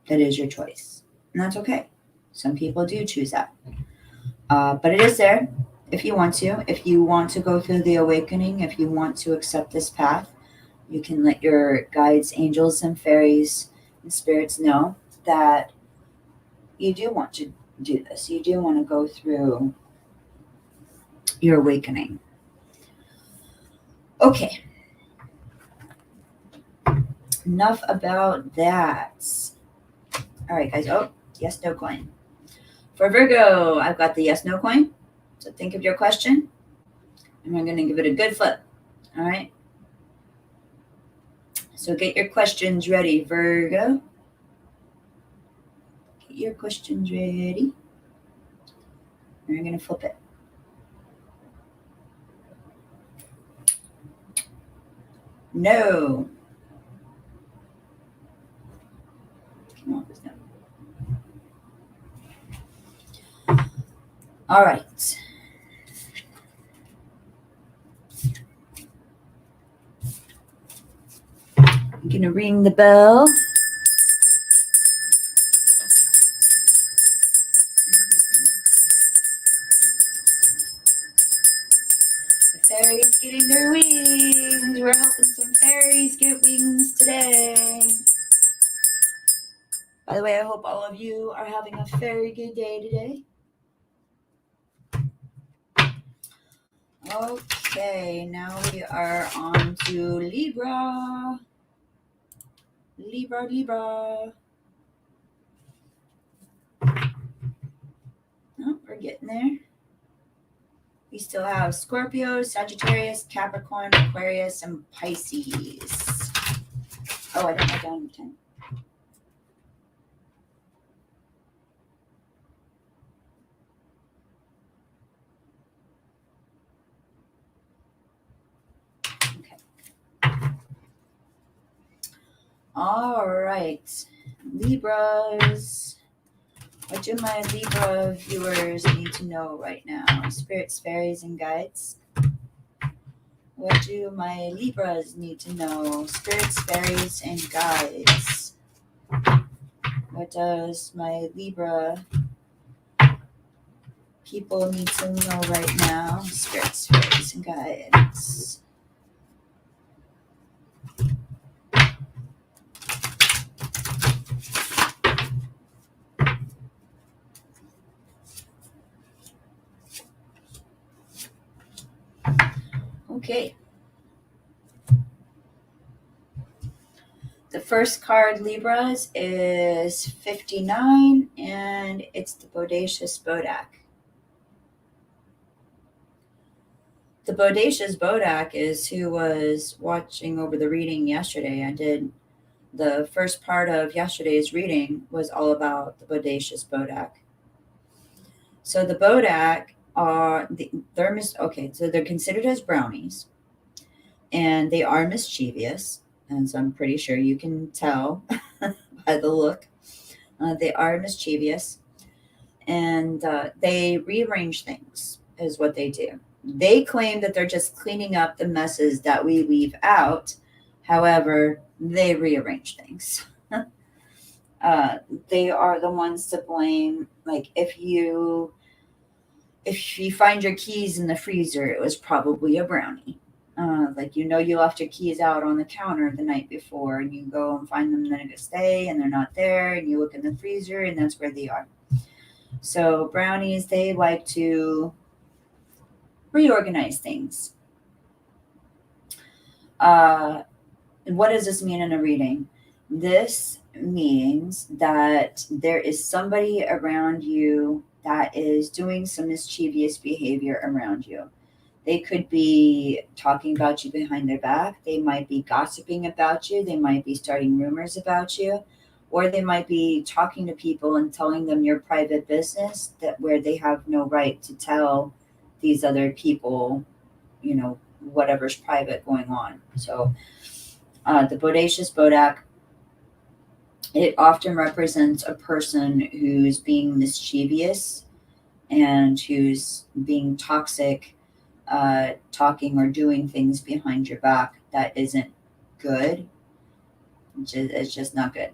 That is your choice. And that's okay. Some people do choose that. But it is there if you want to. If you want to go through the awakening, if you want to accept this path, you can let your guides, angels, and fairies and spirits know that you do want to do this. You do want to go through your awakening. Okay. Enough about that. All right, guys. Oh, yes, no coin. For Virgo, I've got the yes, no coin. So think of your question, and we're going to give it a good flip. All right. So get your questions ready, Virgo. Get your questions ready. We're going to flip it. No. Come on, no. All right. I'm going to ring the bell. The fairies getting their wings. We're helping some fairies get wings today. By the way, I hope all of you are having a very good day today. Okay, now we are on to Libra. Libra. Oh, we're getting there. We still have Scorpio, Sagittarius, Capricorn, Aquarius, and Pisces. Oh, I didn't write down 10. All right, Libras. What do my Libra viewers need to know right now? Spirits, fairies, and guides. What do my Libras need to know? Spirits, fairies, and guides. What does my Libra people need to know right now? Spirits, fairies, and guides. Okay. The first card, Libras, is 59, and it's the Bodacious Bodak. The Bodacious Bodak is who was watching over the reading yesterday. I did the first part of yesterday's reading was all about the Bodacious Bodak. So the Bodak are so they're considered as brownies, and they are mischievous, and so I'm pretty sure you can tell by the look. They are mischievous, and they rearrange things is what they do. They claim that they're just cleaning up the messes that we leave out. However, they rearrange things. They are the ones to blame. Like if you find your keys in the freezer, it was probably a brownie. Like you left your keys out on the counter the night before, and you go and find them the next day, and they're not there, and you look in the freezer, and that's where they are. So brownies, they like to reorganize things. What does this mean in a reading? This means that there is somebody around you that is doing some mischievous behavior around you. They could be talking about you behind their back. They might be gossiping about you. They might be starting rumors about you. Or they might be talking to people and telling them your private business where they have no right to tell these other people, you know, whatever's private going on. So the bodacious bodak, it often represents a person who's being mischievous and who's being toxic, talking or doing things behind your back that isn't good. It's just not good.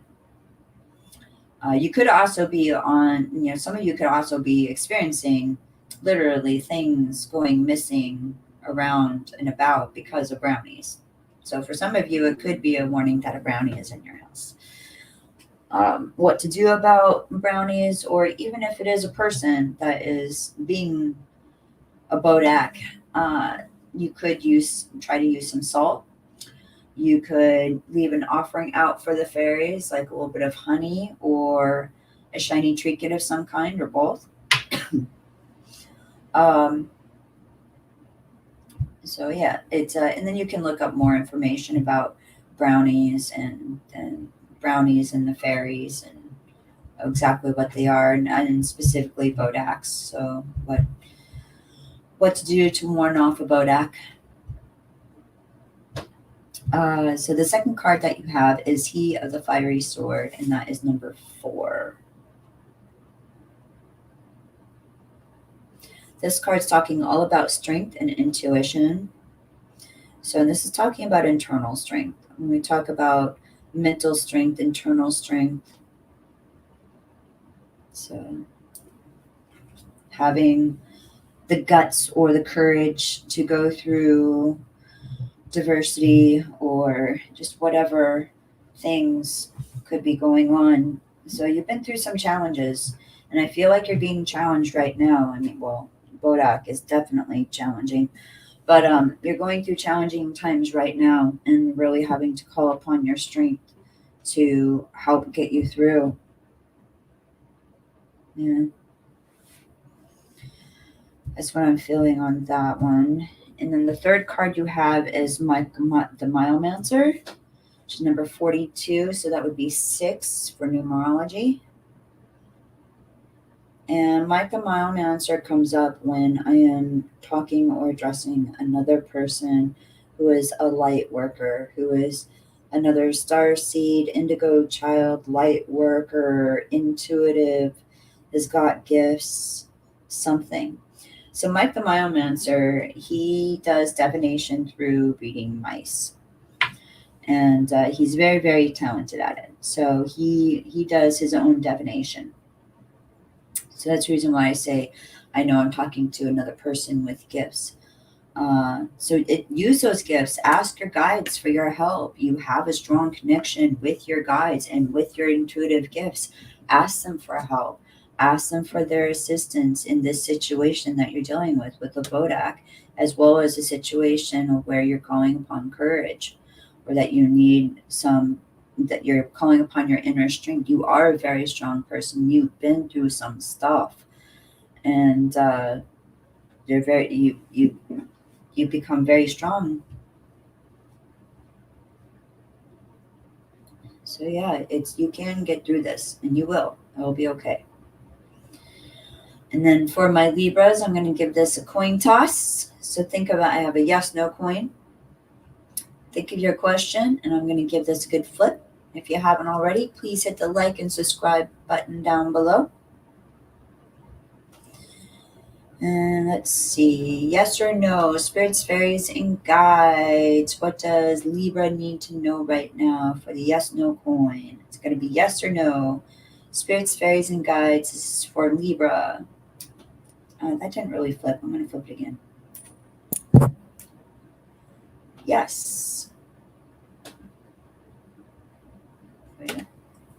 You could also be on, you know, some of you could also be experiencing literally things going missing around and about because of brownies. So for some of you, it could be a warning that a brownie is in your house. What to do about brownies, or even if it is a person that is being a bodak, you could try to use some salt. You could leave an offering out for the fairies, like a little bit of honey or a shiny trinket of some kind, or both. um, so yeah, it's and then you can look up more information about brownies and brownies and the fairies and exactly what they are, and specifically bodaks. So what to do to warn off a bodak. So the second card that you have is He of the Fiery Sword, and that is number 4. This card's talking all about strength and intuition. So this is talking about internal strength. When we talk about mental strength, internal strength, so having the guts or the courage to go through diversity or just whatever things could be going on. So you've been through some challenges, and I feel like you're being challenged right now. I mean, well, Bodak is definitely challenging, but you're going through challenging times right now and really having to call upon your strength to help get you through. Yeah, that's what I'm feeling on that one. And then the third card you have is the Myomancer, which is number 42. So that would be 6 for numerology. And Micah Myomancer comes up when I am talking or addressing another person who is a light worker, who is another star seed, indigo child, light worker, intuitive, has got gifts, something. So Mike the Myomancer, he does divination through reading mice. And he's very, very talented at it. So he does his own divination. So that's the reason why I say I know I'm talking to another person with gifts. Use those gifts. Ask your guides for your help. You have a strong connection with your guides and with your intuitive gifts. Ask them for help. Ask them for their assistance in this situation that you're dealing with the Bodak, as well as a situation where you're calling upon courage, or that you need that you're calling upon your inner strength. You are a very strong person. You've been through some stuff, and you're very you become very strong. So yeah, you can get through this, and you will. It'll be okay. And then for my Libras, I'm going to give this a coin toss. So think about, I have a yes, no coin. Think of your question, and I'm going to give this a good flip. If you haven't already, please hit the like and subscribe button down below. And let's see, yes or no, spirits, fairies, and guides. What does Libra need to know right now for the yes, no coin? It's going to be yes or no. Spirits, fairies, and guides. This is for Libra. That didn't really flip. I'm going to flip it again. Yes.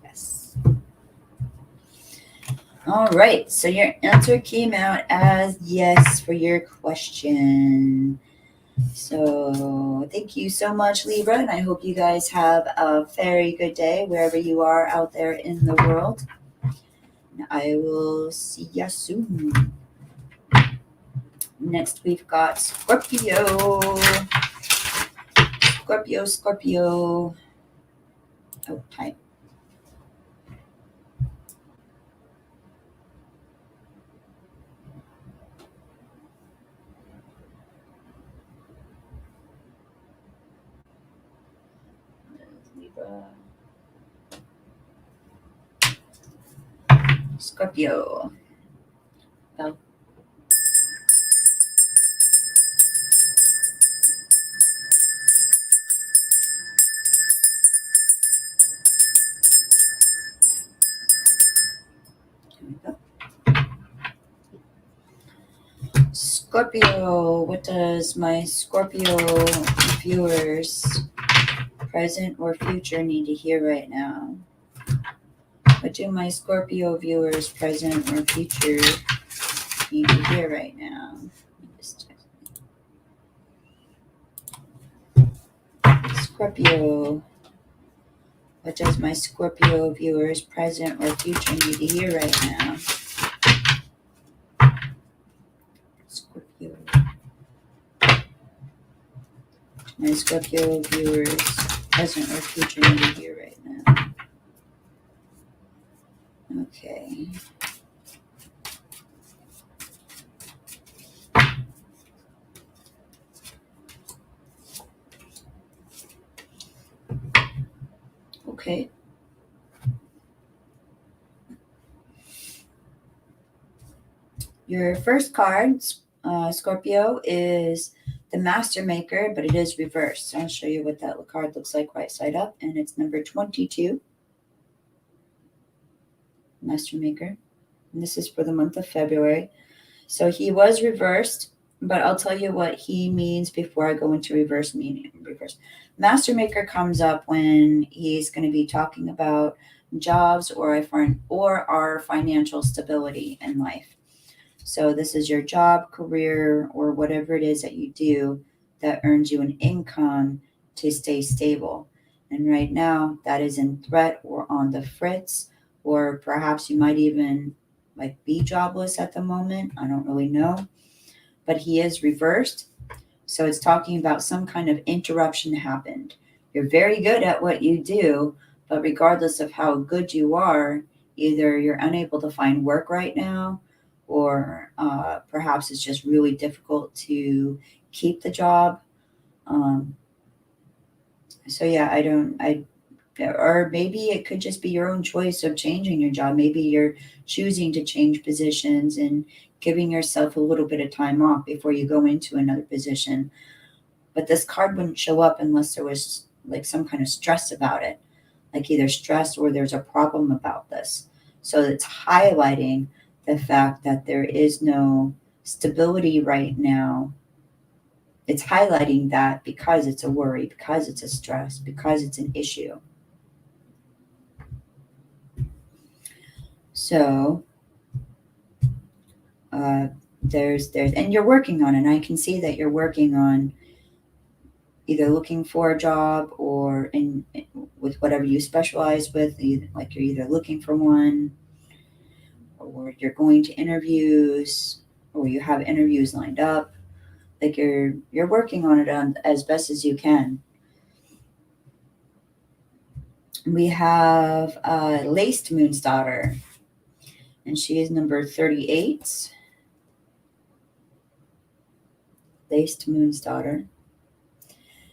Yes. All right. So your answer came out as yes for your question. So thank you so much, Libra, and I hope you guys have a very good day wherever you are out there in the world. And I will see you soon. Next, we've got Scorpio. Scorpio. Oh, hi. Scorpio. Oh. Here we go. Scorpio. What does my Scorpio viewers, present or future, need to hear right now? What do my Scorpio viewers, present or future, need to hear right now? Scorpio. What does my Scorpio viewers, present or future, need to hear right now? Scorpio. My Scorpio viewers, present or future, need to hear right now. Okay. Okay. Your first card, Scorpio, is the Master Maker, but it is reversed. So I'll show you what that card looks like right side up, and it's number 22. Master Maker. And this is for the month of February. So he was reversed, but I'll tell you what he means before I go into reverse meaning. Reverse. Master Maker comes up when he's going to be talking about jobs or our financial stability in life. So this is your job, career, or whatever it is that you do that earns you an income to stay stable. And right now that is in threat or on the fritz, or perhaps you might even be jobless at the moment. I don't really know, but he is reversed. So it's talking about some kind of interruption happened. You're very good at what you do, but regardless of how good you are, either you're unable to find work right now, or perhaps it's just really difficult to keep the job. So yeah, or maybe it could just be your own choice of changing your job. Maybe you're choosing to change positions and giving yourself a little bit of time off before you go into another position. But this card wouldn't show up unless there was some kind of stress about it, either stress or there's a problem about this. So it's highlighting the fact that there is no stability right now. It's highlighting that because it's a worry, because it's a stress, because it's an issue. So there's and you're working on it. I can see that you're working on either looking for a job or with whatever you specialize with. You're either looking for one, or you're going to interviews, or you have interviews lined up. You're working on it as best as you can. We have Laced Moon's daughter, and she is number 38. Laced Moon's daughter.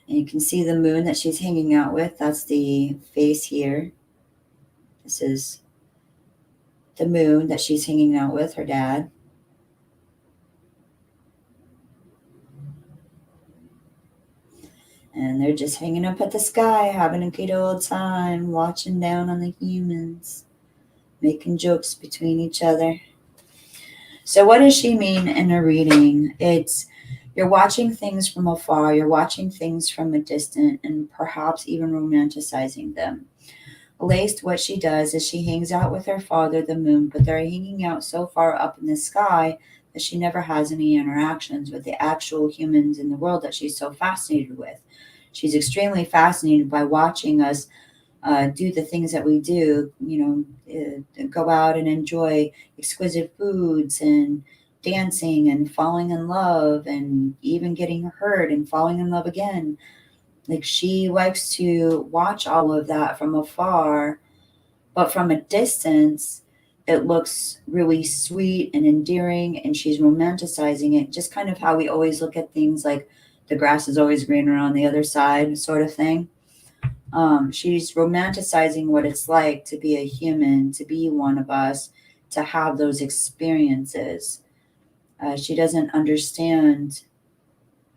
And you can see the moon that she's hanging out with. That's the face here. This is the moon that she's hanging out with, her dad. And they're just hanging up at the sky, having a good old time, watching down on the humans, making jokes between each other. So what does she mean in her reading? It's you're watching things from afar, you're watching things from a distance, and perhaps even romanticizing them. Laced, what she does is she hangs out with her father, the moon, but they're hanging out so far up in the sky that she never has any interactions with the actual humans in the world that she's so fascinated with. She's extremely fascinated by watching us do the things that we do, go out and enjoy exquisite foods and dancing and falling in love and even getting hurt and falling in love again. She likes to watch all of that from afar, but from a distance, it looks really sweet and endearing, and she's romanticizing it, just kind of how we always look at things like the grass is always greener on the other side sort of thing. She's romanticizing what it's like to be a human, to be one of us, to have those experiences. She doesn't understand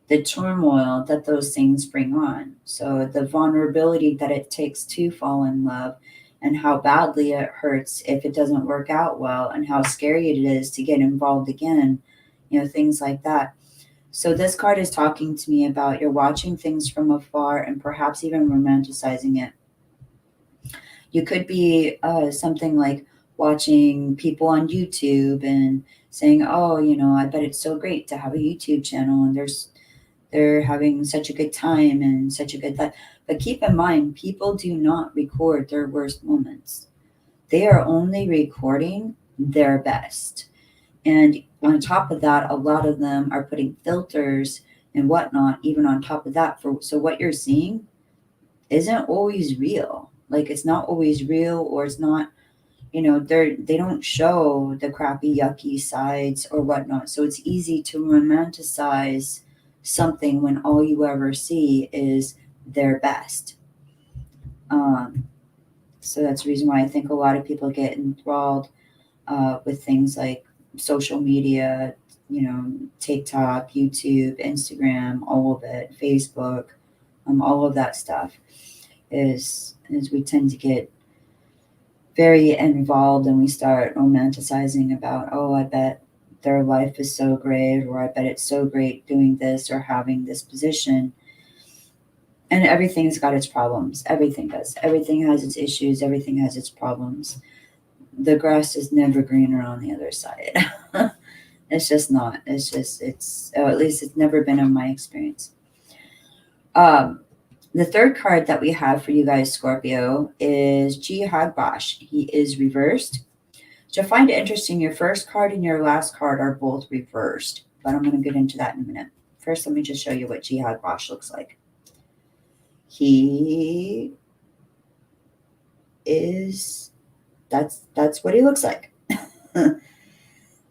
the turmoil that those things bring on. So the vulnerability that it takes to fall in love, and how badly it hurts if it doesn't work out well, and how scary it is to get involved again, things like that. So this card is talking to me about you're watching things from afar and perhaps even romanticizing it. You could be something like watching people on YouTube and saying, "Oh, I bet it's so great to have a YouTube channel, and they're having such a good time and such a good that." But keep in mind, people do not record their worst moments. They are only recording their best. And on top of that, a lot of them are putting filters and whatnot, even on top of that. So what you're seeing isn't always real. Like, it's not always real, or it's not, they don't show the crappy, yucky sides or whatnot. So it's easy to romanticize something when all you ever see is their best. So that's the reason why I think a lot of people get enthralled with things like social media, TikTok, YouTube, Instagram, all of it, Facebook, all of that stuff is we tend to get very involved, and we start romanticizing about, oh, I bet their life is so great, or I bet it's so great doing this or having this position. And everything's got its problems. Everything does. Everything has its issues. Everything has its problems. The grass is never greener on the other side. It's just not. At least it's never been in my experience. The third card that we have for you guys, Scorpio, is Jihagbash. He is reversed. So find it interesting, your first card and your last card are both reversed, but I'm going to get into that in a minute. First, let me just show you what Jihagbash looks like. He is, that's what he looks like.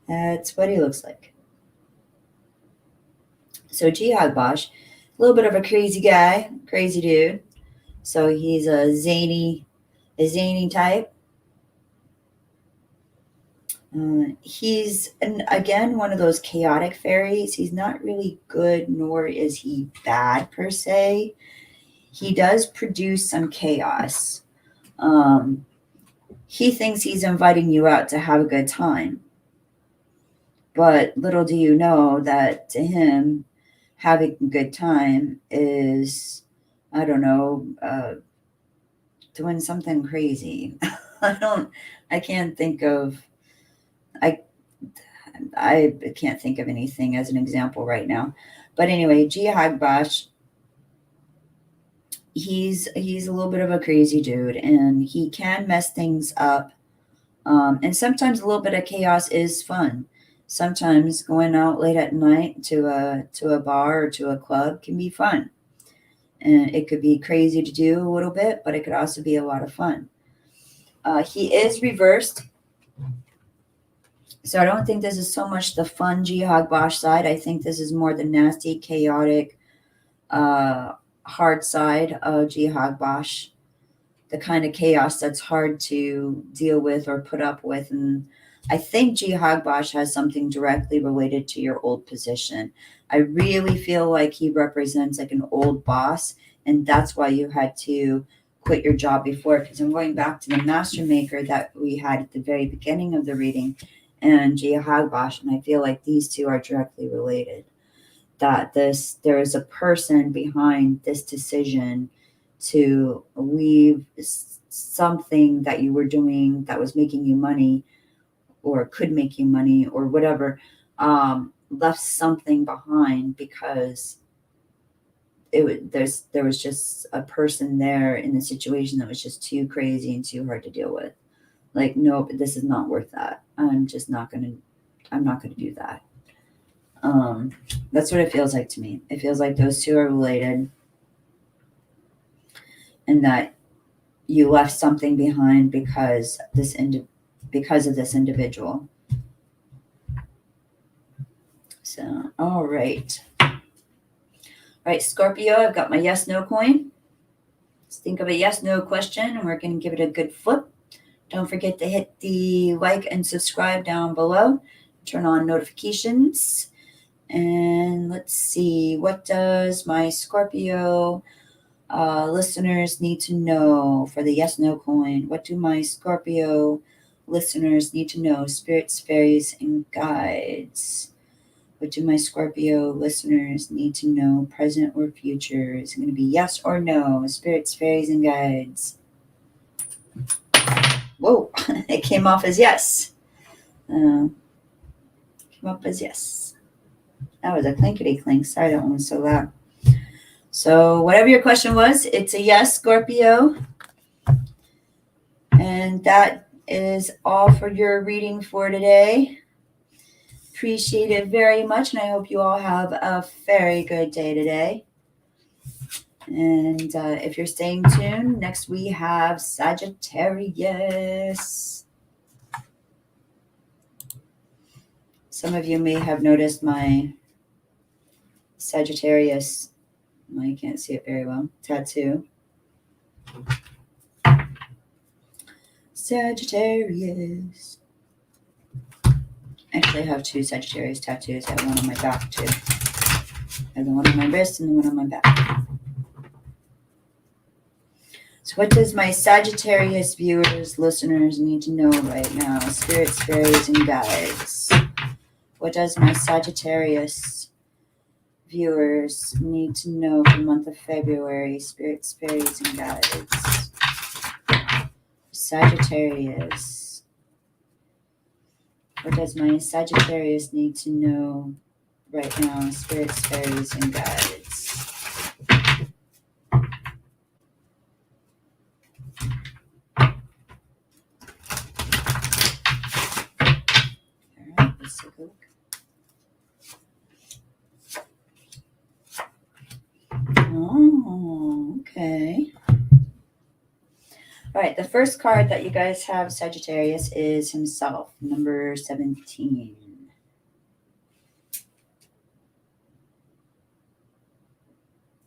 That's what he looks like. So Jihagbash, a little bit of a crazy guy, crazy dude. So he's a zany type. He's, again, one of those chaotic fairies. He's not really good, nor is he bad per se. He does produce some chaos. He thinks he's inviting you out to have a good time. But little do you know that to him, having a good time is, I don't know, doing something crazy. I can't think of anything as an example right now. But anyway, Jihagbash, he's a little bit of a crazy dude, and he can mess things up. And sometimes a little bit of chaos is fun. Sometimes going out late at night to a bar or to a club can be fun. And it could be crazy to do a little bit, but it could also be a lot of fun. He is reversed. So I don't think this is so much the fun Jihagbash side. I think this is more the nasty, chaotic, hard side of Jihagbash, the kind of chaos that's hard to deal with or put up with. And I think Jihagbash has something directly related to your old position. I really feel like he represents like an old boss, and that's why you had to quit your job before. Because I'm going back to the master maker that we had at the very beginning of the reading, and Jihagbash, and I feel like these two are directly related. That there is a person behind this decision to leave something that you were doing that was making you money, or could make you money, or whatever, left something behind because there was just a person there in the situation that was just too crazy and too hard to deal with. Like, nope, this is not worth that. I'm not gonna do that. That's what it feels like to me. It feels like those two are related, and that you left something behind because of this individual. So, all right, Scorpio, I've got my yes/no coin. think of a yes, no question, and we're going to give it a good flip. Don't forget to hit the like and subscribe down below. Turn on notifications. And let's see, what does my Scorpio listeners need to know for the yes, no coin? What do my Scorpio listeners need to know? Spirits, fairies, and guides. What do my Scorpio listeners need to know, present or future? Is it going to be yes or no? Spirits, fairies, and guides. Whoa, it came off as yes. Came up as yes. That was a clinkety clink. Sorry, that one was so loud. So whatever your question was, it's a yes, Scorpio. And that is all for your reading for today. Appreciate it very much, and I hope you all have a very good day today. And if you're staying tuned, next we have Sagittarius. Some of you may have noticed my Sagittarius, I can't see it very well, tattoo. Sagittarius. Actually, I have two Sagittarius tattoos. I have one on my back too. I have the one on my wrist and the one on my back. So what does my Sagittarius viewers, listeners need to know right now? Spirits, fairies, and guides. What does my Sagittarius viewers need to know for the month of February? Spirits, fairies, and guides. Sagittarius. What does my Sagittarius need to know right now? Spirits, fairies, and guides. All right, let's take a look. Oh, okay. All right, the first card that you guys have, Sagittarius, is himself, number 17.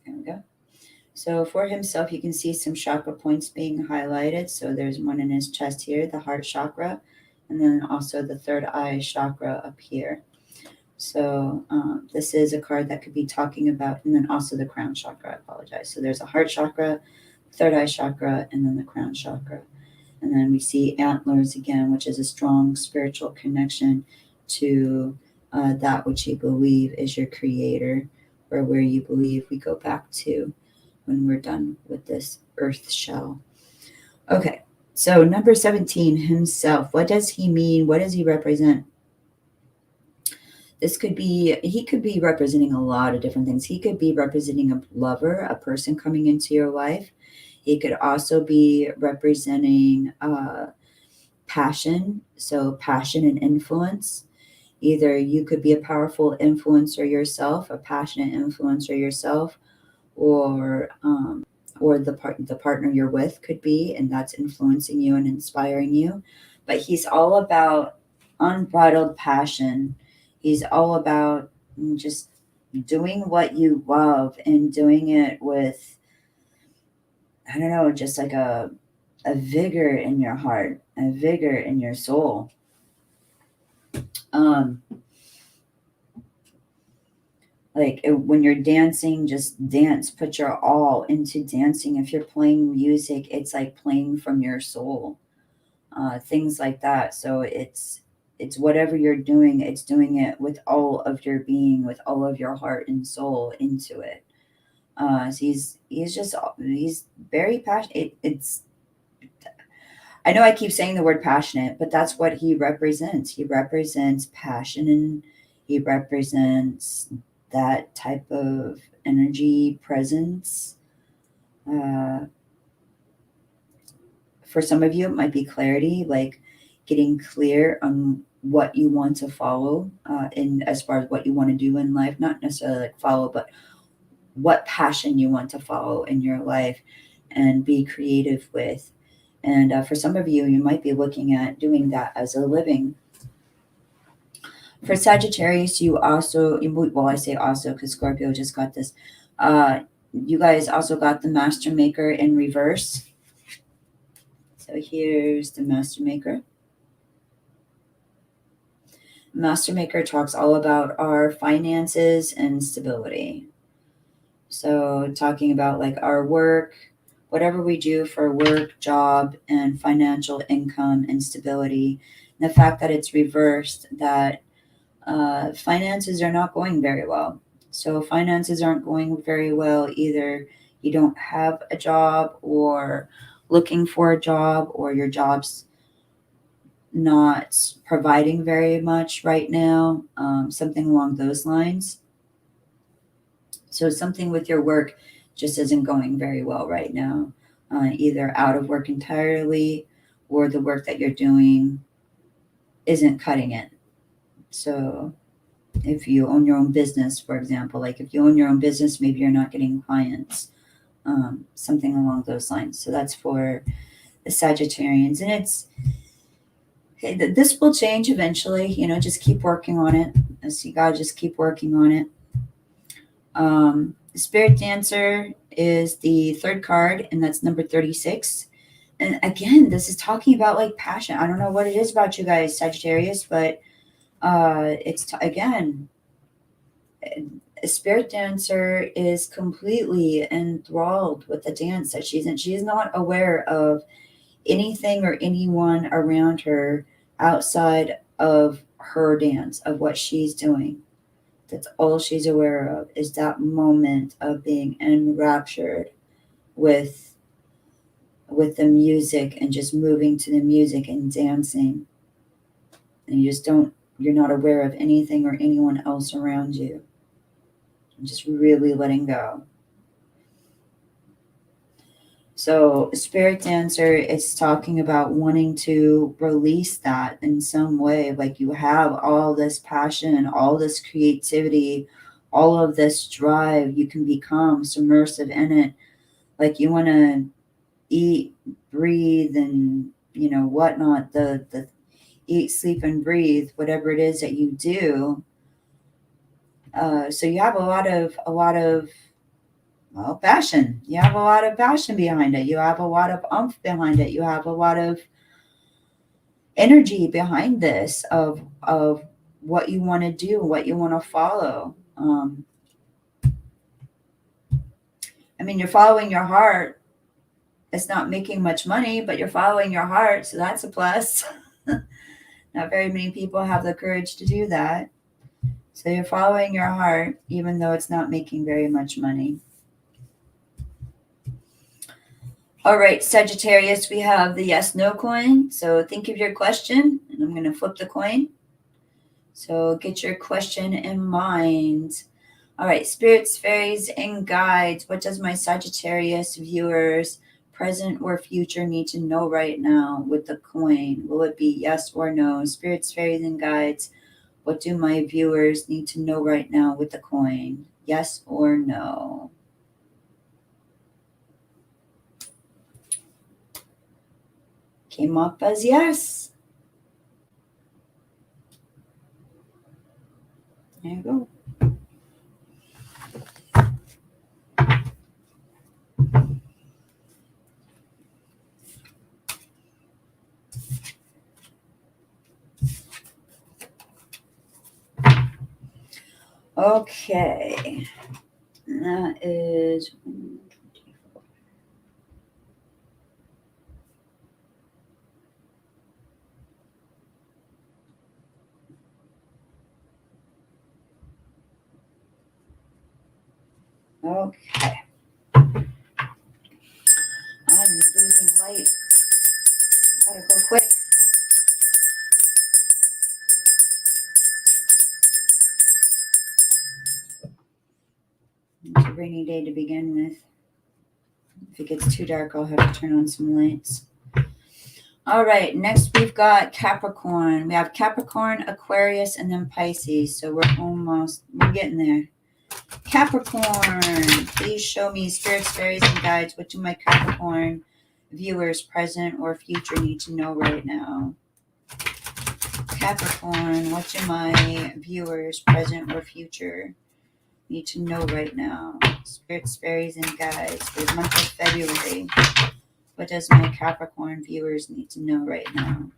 There we go. So for himself, you can see some chakra points being highlighted. So there's one in his chest here, the heart chakra, and then also the third eye chakra up here. So this is a card that could be talking about, and then also the crown chakra, I apologize. So there's a heart chakra, third eye chakra, and then the crown chakra. And then we see antlers again, which is a strong spiritual connection to that which you believe is your creator, or where you believe we go back to when we're done with this earth shell. Okay, so number 17, himself. What does he mean? What does he represent? He could be representing a lot of different things. He could be representing a lover, a person coming into your life. He could also be representing passion, so passion and influence. Either you could be a powerful influencer yourself, a passionate influencer yourself, or the partner you're with could be, and that's influencing you and inspiring you. But he's all about unbridled passion. He's all about just doing what you love and doing it with, I don't know, just like a vigor in your heart, a vigor in your soul. Like when you're dancing, just dance, put your all into dancing. If you're playing music, it's like playing from your soul, things like that. So it's whatever you're doing, it's doing it with all of your being, with all of your heart and soul into it. So he's very passionate. I know I keep saying the word passionate, but that's what he represents. He represents passion, and he represents that type of energy presence. For some of you, it might be clarity, like getting clear on what you want to follow in as far as what you want to do in life, not necessarily like follow, but what passion you want to follow in your life and be creative with. And for some of you, you might be looking at doing that as a living. For Sagittarius, you also, well, I say also because Scorpio just got this. You guys also got the Master Maker in reverse. So here's the Master Maker. Master Maker talks all about our finances and stability. So talking about like our work, whatever we do for work, job, and financial income and stability. And the fact that it's reversed, that finances are not going very well. So finances aren't going very well either. You don't have a job or looking for a job, or your job's not providing very much right now, something along those lines. So something with your work just isn't going very well right now, either out of work entirely, or the work that you're doing isn't cutting it. So if you own your own business, for example, like if you own your own business, maybe you're not getting clients, something along those lines. So that's for the Sagittarians. And this will change eventually, just keep working on it. I see God, just keep working on it. The Spirit Dancer is the third card, and that's number 36. And again, this is talking about like passion. I don't know what it is about you guys, Sagittarius, but again, a Spirit Dancer is completely enthralled with the dance that she's in. She is not aware of anything or anyone around her outside of her dance, of what she's doing. That's all she's aware of, is that moment of being enraptured with the music and just moving to the music and dancing. And you're not aware of anything or anyone else around you. And just really letting go. So Spirit Dancer is talking about wanting to release that in some way. Like you have all this passion, all this creativity, all of this drive. You can become submersive in it. Like you want to eat, breathe, and whatnot. The eat, sleep, and breathe, whatever it is that you do. So you have a lot of passion. You have a lot of passion behind it. You have a lot of oomph behind it. You have a lot of energy behind this of what you want to do, what you want to follow. You're following your heart. It's not making much money, but you're following your heart, so that's a plus. Not very many people have the courage to do that. So you're following your heart, even though it's not making very much money. All right, Sagittarius, we have the yes/no coin. So think of your question, and I'm going to flip the coin. So get your question in mind. All right, spirits, fairies, and guides. What does my Sagittarius viewers, present or future, need to know right now with the coin? Will it be yes or no? Spirits, fairies, and guides. What do my viewers need to know right now with the coin? Yes or no? Came up as yes. There you go. Okay. That is okay. I'm losing light. Gotta go quick. It's a rainy day to begin with. If it gets too dark, I'll have to turn on some lights. All right, next we've got Capricorn. We have Capricorn, Aquarius, and then Pisces. So we're getting there. Capricorn, please show me, spirits, fairies, and guides. What do my Capricorn viewers, present or future, need to know right now? Capricorn, what do my viewers, present or future, need to know right now? Spirits, fairies, and guides for the month of February. What does my Capricorn viewers need to know right now?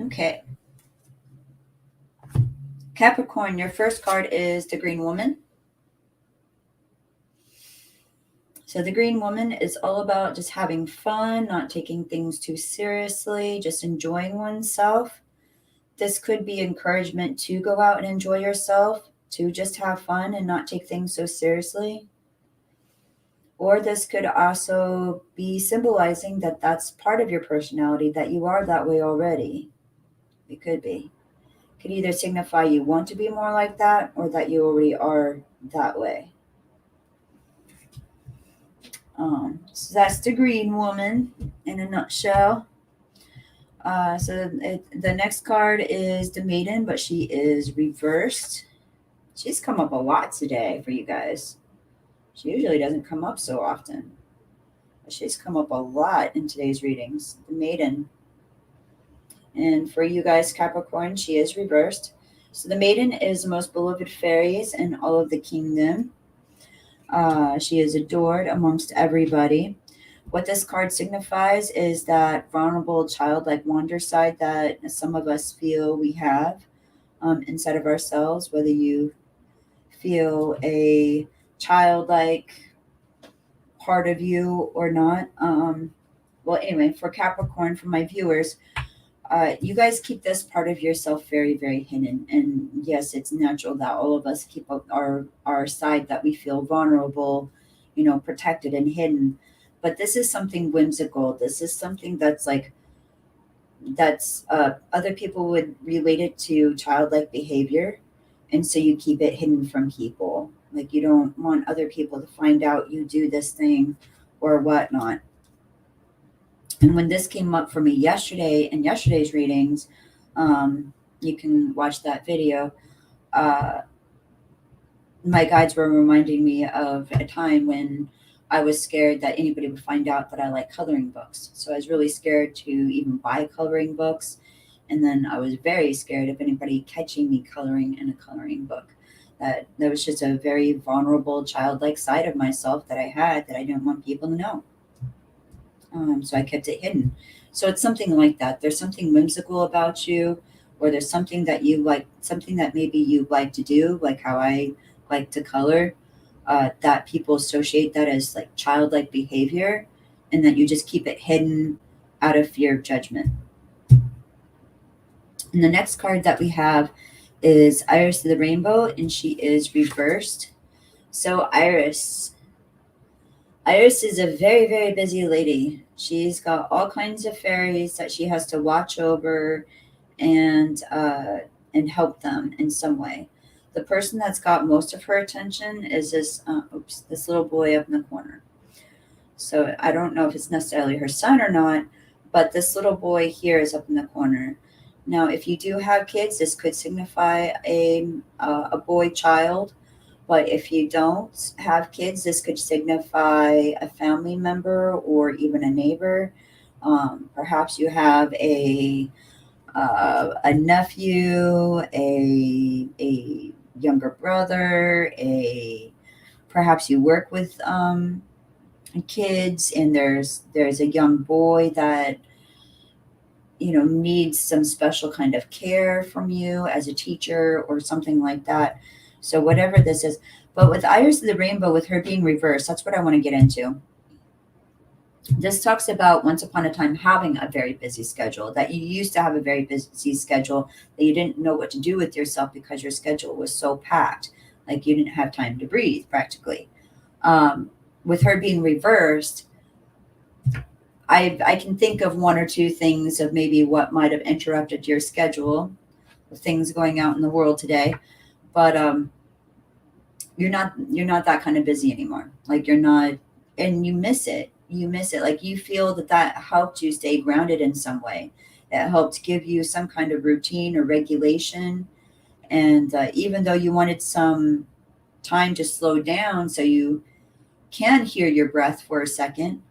Okay. Capricorn, your first card is the Green Woman. So the Green Woman is all about just having fun, not taking things too seriously, just enjoying oneself. This could be encouragement to go out and enjoy yourself, to just have fun and not take things so seriously. Or this could also be symbolizing that that's part of your personality, that you are that way already. It could be. Could either signify you want to be more like that or that you already are that way. So that's the Green Woman in a nutshell. The next card is the Maiden, but she is reversed. She's come up a lot today for you guys. She usually doesn't come up so often. But she's come up a lot in today's readings. The Maiden. And for you guys, Capricorn, she is reversed. So the Maiden is the most beloved fairies in all of the kingdom. She is adored amongst everybody. What this card signifies is that vulnerable, childlike wonder side that some of us feel we have inside of ourselves, whether you feel a childlike part of you or not. Well, anyway, for Capricorn, for my viewers, you guys keep this part of yourself very, very hidden. And yes, it's natural that all of us keep our side that we feel vulnerable, protected and hidden. But this is something whimsical. This is something that's other people would relate it to childlike behavior. And so you keep it hidden from people. Like you don't want other people to find out you do this thing or whatnot. And when this came up for me yesterday in yesterday's readings, you can watch that video. My guides were reminding me of a time when I was scared that anybody would find out that I like coloring books. So I was really scared to even buy coloring books. And then I was very scared of anybody catching me coloring in a coloring book. That was just a very vulnerable, childlike side of myself that I had that I didn't want people to know. So I kept it hidden. So it's something like that. There's something whimsical about you, or there's something that you like, something that maybe you like to do, like how I like to color, that people associate that as like childlike behavior, and that you just keep it hidden out of fear of judgment. And the next card that we have is Iris of the Rainbow, and she is reversed. So Iris is a very, very busy lady. She's got all kinds of fairies that she has to watch over and help them in some way. The person that's got most of her attention is this little boy up in the corner. So I don't know if it's necessarily her son or not, but this little boy here is up in the corner. Now, if you do have kids, this could signify a boy child. But if you don't have kids, this could signify a family member or even a neighbor. Perhaps you have a nephew, a younger brother, perhaps you work with kids, and there's a young boy that needs some special kind of care from you as a teacher or something like that. So whatever this is, but with Iris of the Rainbow, with her being reversed, that's what I want to get into. This talks about once upon a time having a very busy schedule, that you used to have a very busy schedule, that you didn't know what to do with yourself because your schedule was so packed, like you didn't have time to breathe practically. With her being reversed, I can think of one or two things of maybe what might have interrupted your schedule, with things going out in the world today. But you're not that kind of busy anymore. Like you're not, and you miss it. Like you feel that helped you stay grounded in some way. It helped give you some kind of routine or regulation. And even though you wanted some time to slow down so you can hear your breath for a second,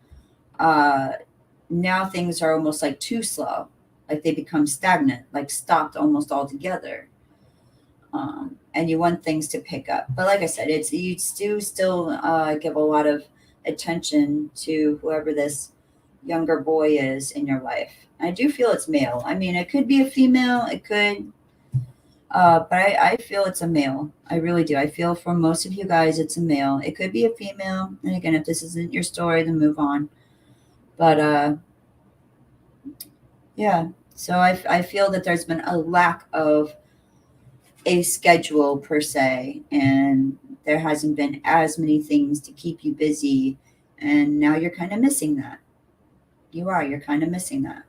now things are almost like too slow, like they become stagnant, like stopped almost altogether. And you want things to pick up. But like I said, it's you do still give a lot of attention to whoever this younger boy is in your life. I do feel it's male. I mean, it could be a female, it could, but I feel it's a male. I really do. I feel for most of you guys, it's a male. It could be a female. And again, if this isn't your story, then move on. But yeah, so I feel that there's been a lack of a schedule per se, and there hasn't been as many things to keep you busy, and now you're kind of missing that. You're kind of missing that.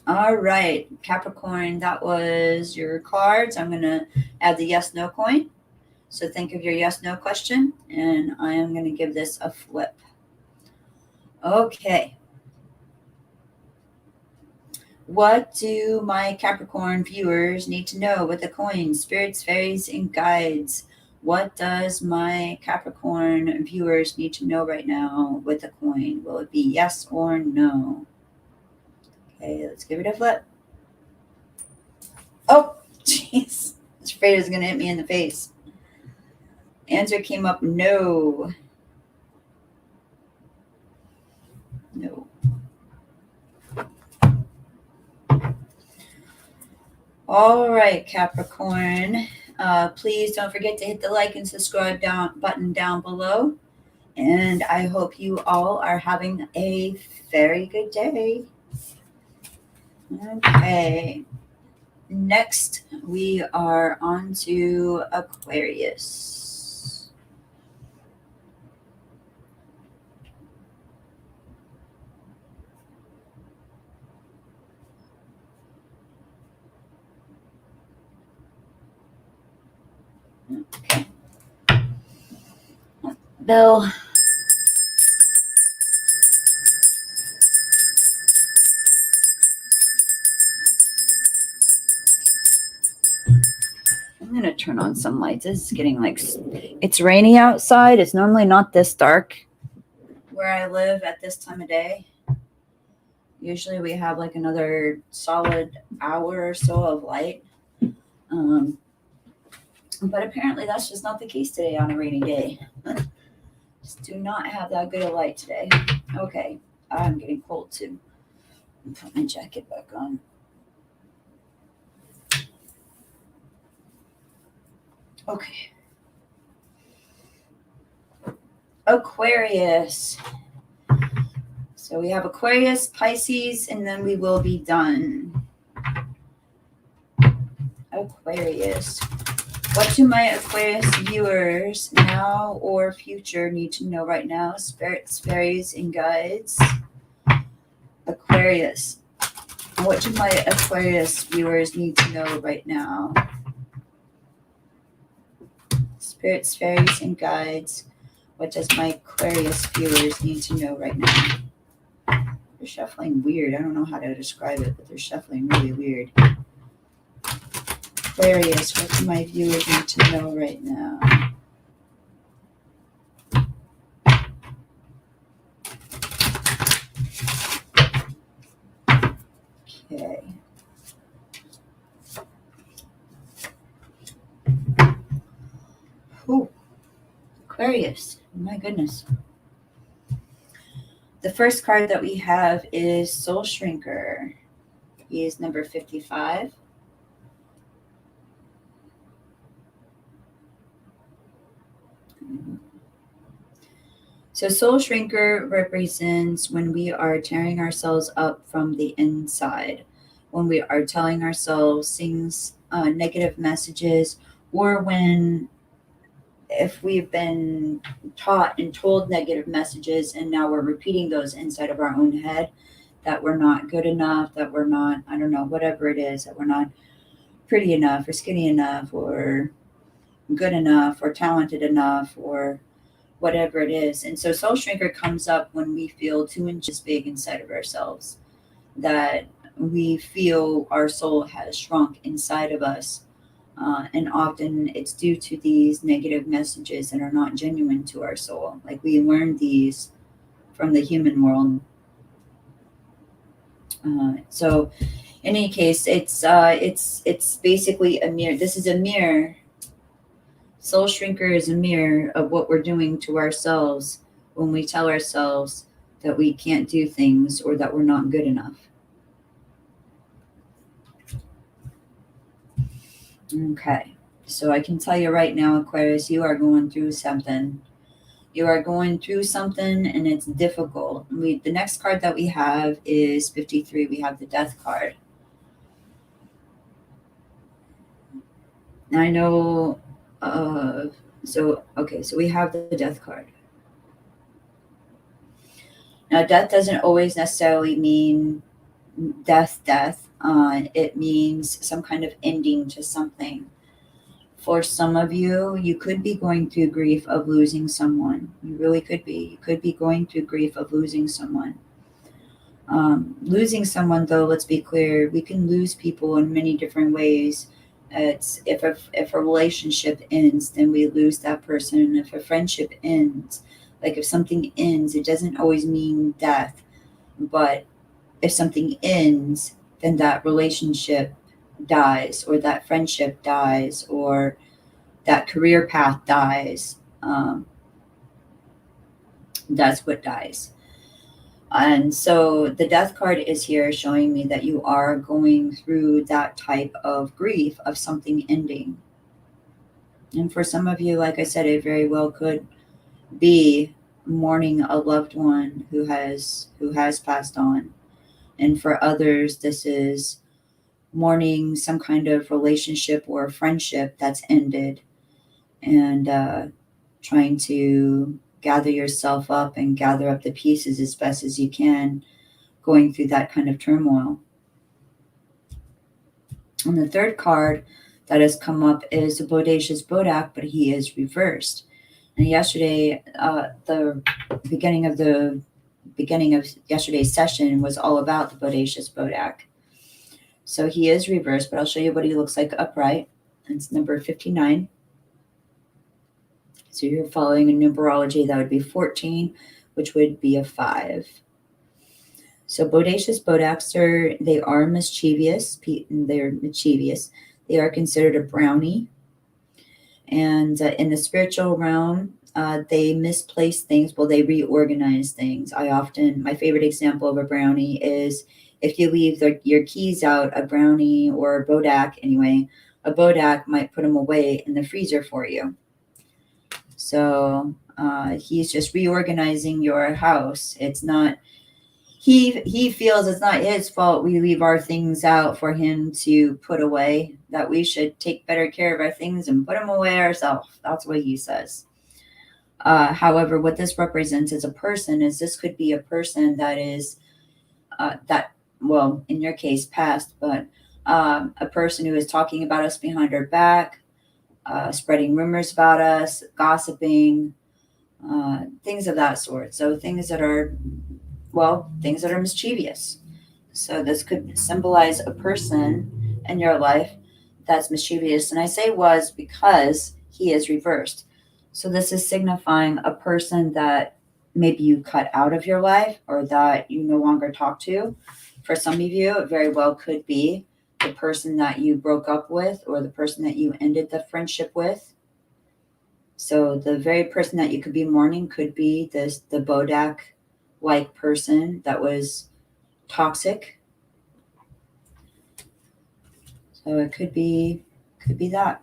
All right, Capricorn, that was your cards. I'm going to add the yes no coin. So think of your yes no question, and I am going to give this a flip. Okay. What do my Capricorn viewers need to know with the coins, spirits, fairies, and guides? What does my Capricorn viewers need to know right now with the coin? Will it be yes or no? Okay, let's give it a flip. Oh, jeez. I was afraid it was going to hit me in the face. Answer came up no. No. All right, Capricorn. Please don't forget to hit the like and subscribe button down below. And I hope you all are having a very good day. Okay. Next, we are on to Aquarius. Okay. Bill. I'm going to turn on some lights. It's getting like, it's rainy outside. It's normally not this dark where I live at this time of day. Usually we have like another solid hour or so of light. But apparently that's just not the case today on a rainy day. Just do not have that good of light today. Okay, I'm getting cold too. Put my jacket back on. Okay. Aquarius. So we have Aquarius, Pisces, and then we will be done. Aquarius. What do my Aquarius viewers now or future need to know right now? Spirits, fairies, and guides. Aquarius. What do my Aquarius viewers need to know right now? Spirits, fairies, and guides. What does my Aquarius viewers need to know right now? They're shuffling weird. I don't know how to describe it, but they're shuffling really weird. Aquarius, what do my viewers need to know right now? Okay. Ooh. Aquarius, my goodness. The first card that we have is Soul Shrinker. He is number 55. So Soul Shrinker represents when we are tearing ourselves up from the inside, when we are telling ourselves things, negative messages, or when if we've been taught and told negative messages and now we're repeating those inside of our own head, that we're not good enough, that we're not, I don't know, whatever it is, that we're not pretty enough or skinny enough or good enough or talented enough or whatever it is. And so Soul Shrinker comes up when we feel 2 inches big inside of ourselves, that we feel our soul has shrunk inside of us. And often it's due to these negative messages that are not genuine to our soul. Like we learned these from the human world. So in any case, it's basically a mirror. This is a mirror. Soul Shrinker is a mirror of what we're doing to ourselves when we tell ourselves that we can't do things or that we're not good enough. Okay, so I can tell you right now, Aquarius, you are going through something. You are going through something and it's difficult. The next card that we have is 53. We have the Death card. I know, so we have the Death card. Now, death doesn't always necessarily mean death. It means some kind of ending to something. For some of you, you could be going through grief of losing someone. You really could be. You could be going through grief of losing someone. Losing someone, though, let's be clear, we can lose people in many different ways. It's if a relationship ends, then we lose that person. And if a friendship ends, like if something ends, it doesn't always mean death. But if something ends, then that relationship dies, or that friendship dies, or that career path dies. That's what dies. And so the Death card is here showing me that you are going through that type of grief of something ending. And for some of you, like I said, it very well could be mourning a loved one who has passed on. And for others, this is mourning some kind of relationship or friendship that's ended, and trying to gather yourself up and gather up the pieces as best as you can, going through that kind of turmoil. And the third card that has come up is the Bodacious Bodak, but he is reversed. And yesterday, the beginning of yesterday's session was all about the Bodacious Bodak. So he is reversed, but I'll show you what he looks like upright. It's number 59. So you're following a numerology, that would be 14, which would be a 5. So Bodacious Bodaks, they are mischievous. They're mischievous. They are considered a brownie. And in the spiritual realm, they misplace things. Well, they reorganize things. My favorite example of a brownie is if you leave your keys out, a brownie or a Bodak anyway, a Bodak might put them away in the freezer for you. So he's just reorganizing your house. It's not, he feels it's not his fault we leave our things out for him to put away, that we should take better care of our things and put them away ourselves. That's what he says. However, what this represents as a person is this could be a person that is, well, in your case, past, but a person who is talking about us behind our back, spreading rumors about us, gossiping, things of that sort. So things that are mischievous. So this could symbolize a person in your life that's mischievous. And I say was because he is reversed. So this is signifying a person that maybe you cut out of your life or that you no longer talk to. For some of you, it very well could be the person that you broke up with or the person that you ended the friendship with. So the very person that you could be mourning could be the Bodak-like person that was toxic. So it could be that.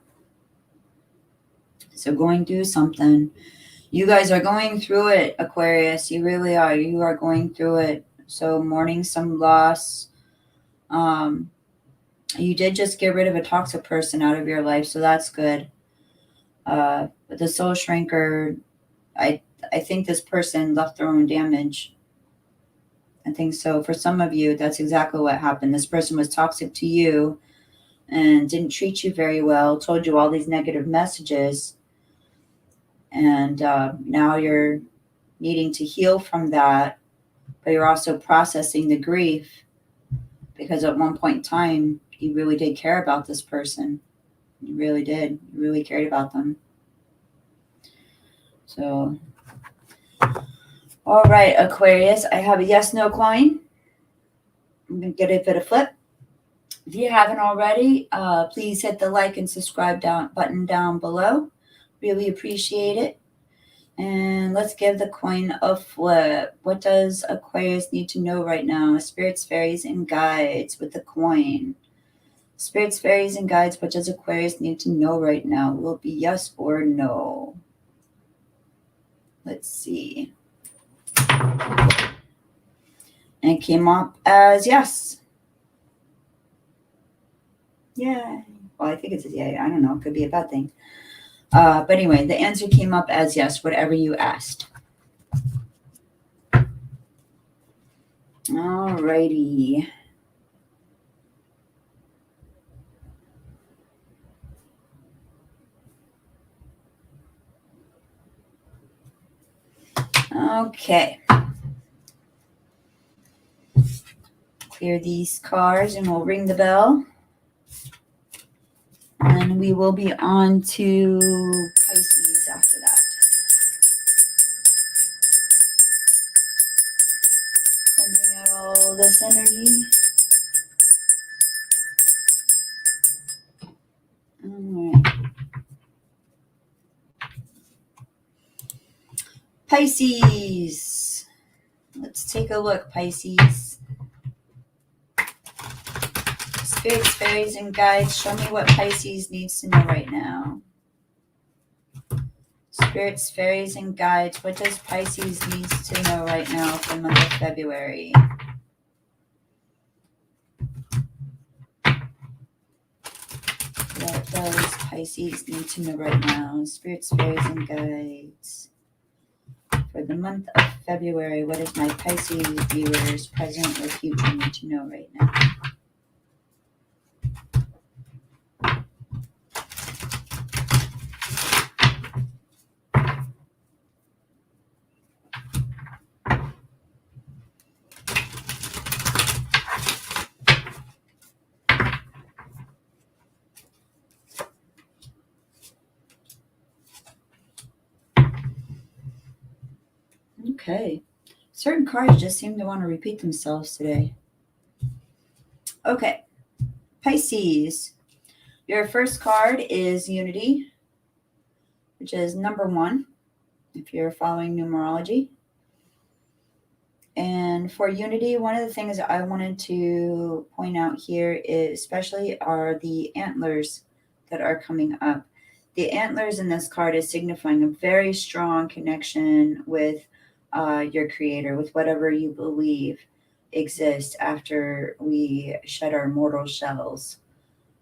So going through something. You guys are going through it, Aquarius. You really are. You are going through it. So mourning some loss. You did just get rid of a toxic person out of your life, so that's good. But the Soul Shrinker, I think this person left their own damage. I think so. For some of you, that's exactly what happened. This person was toxic to you and didn't treat you very well, told you all these negative messages. And now you're needing to heal from that, but you're also processing the grief because at one point in time, you really did care about this person. You really did. You really cared about them. So All right, Aquarius, I have a yes, no coin. I'm going to give it a flip. If you haven't already, please hit the like and subscribe button down below. Really appreciate it. And let's give the coin a flip. What does Aquarius need to know right now? Spirits, fairies, and guides with the coin. Spirits, fairies, and guides, what does Aquarius need to know right now? Will it be yes or no? Let's see. And it came up as yes. Yay. Well, I think it's a yay. I don't know. It could be a bad thing. But anyway, the answer came up as yes, whatever you asked. Alrighty. Okay. Clear these cards and we'll ring the bell. And we will be on to Pisces after that. Cleansing out all this energy. All right. Pisces. Let's take a look, Pisces. Spirits, fairies, and guides, show me what Pisces needs to know right now. Spirits, fairies, and guides, what does Pisces needs to know right now for the month of February? What does Pisces need to know right now? Spirits, fairies, and guides. For the month of February, what does my Pisces viewers, present or future, need to know right now? Okay. Certain cards just seem to want to repeat themselves today. Okay. Pisces. Your first card is Unity, which is number 1, if you're following numerology. And for Unity, one of the things I wanted to point out here is especially are the antlers that are coming up. The antlers in this card is signifying a very strong connection with your creator, with whatever you believe exists after we shed our mortal shells.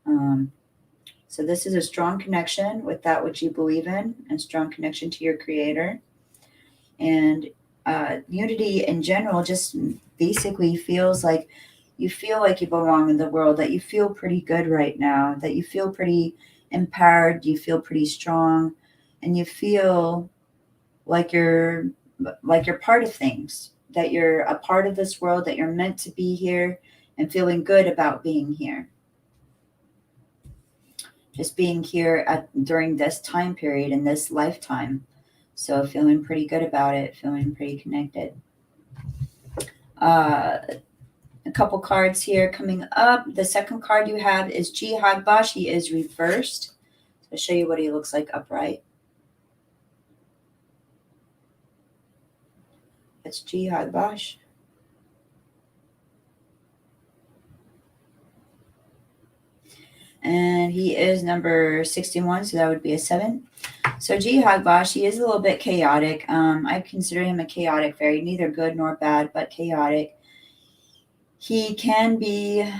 So this is a strong connection with that which you believe in, and strong connection to your creator. And Unity in general just basically feels like you feel like you belong in the world, that you feel pretty good right now, that you feel pretty empowered, you feel pretty strong, and you feel like you're part of things, that you're a part of this world, that you're meant to be here, and feeling good about being here. Just being here during this time period in this lifetime. So feeling pretty good about it, feeling pretty connected. A couple cards here coming up. The second card you have is Jihad. He is reversed. I'll show you what he looks like upright. That's Jihad. And he is number 61, so that would be a 7. So Jihad, he is a little bit chaotic. I consider him a chaotic fairy, neither good nor bad, but chaotic. He can be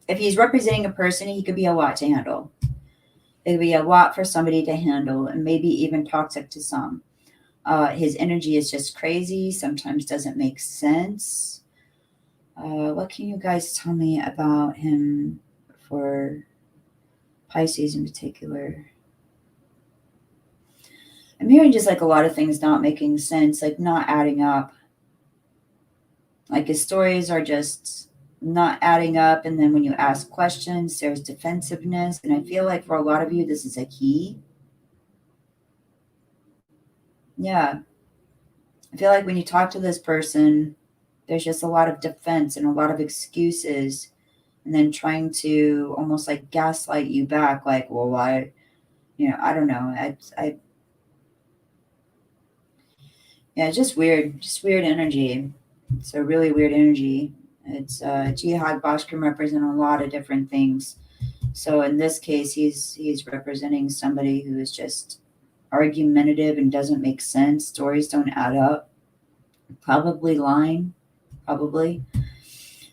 if he's representing a person, he could be a lot to handle. It could be a lot for somebody to handle, and maybe even toxic to some. His energy is just crazy, sometimes doesn't make sense. What can you guys tell me about him for Pisces in particular? I'm hearing just like a lot of things not making sense, like not adding up. Like his stories are just not adding up. And then when you ask questions, there's defensiveness. And I feel like for a lot of you, this is a key. Yeah. I feel like when you talk to this person, there's just a lot of defense and a lot of excuses, and then trying to almost like gaslight you back, like, well, why, I don't know. Yeah, just weird energy. It's a really weird energy. It's Jihad Bosch can represent a lot of different things. So in this case, he's representing somebody who is just argumentative and doesn't make sense. Stories don't add up. Probably lying, probably.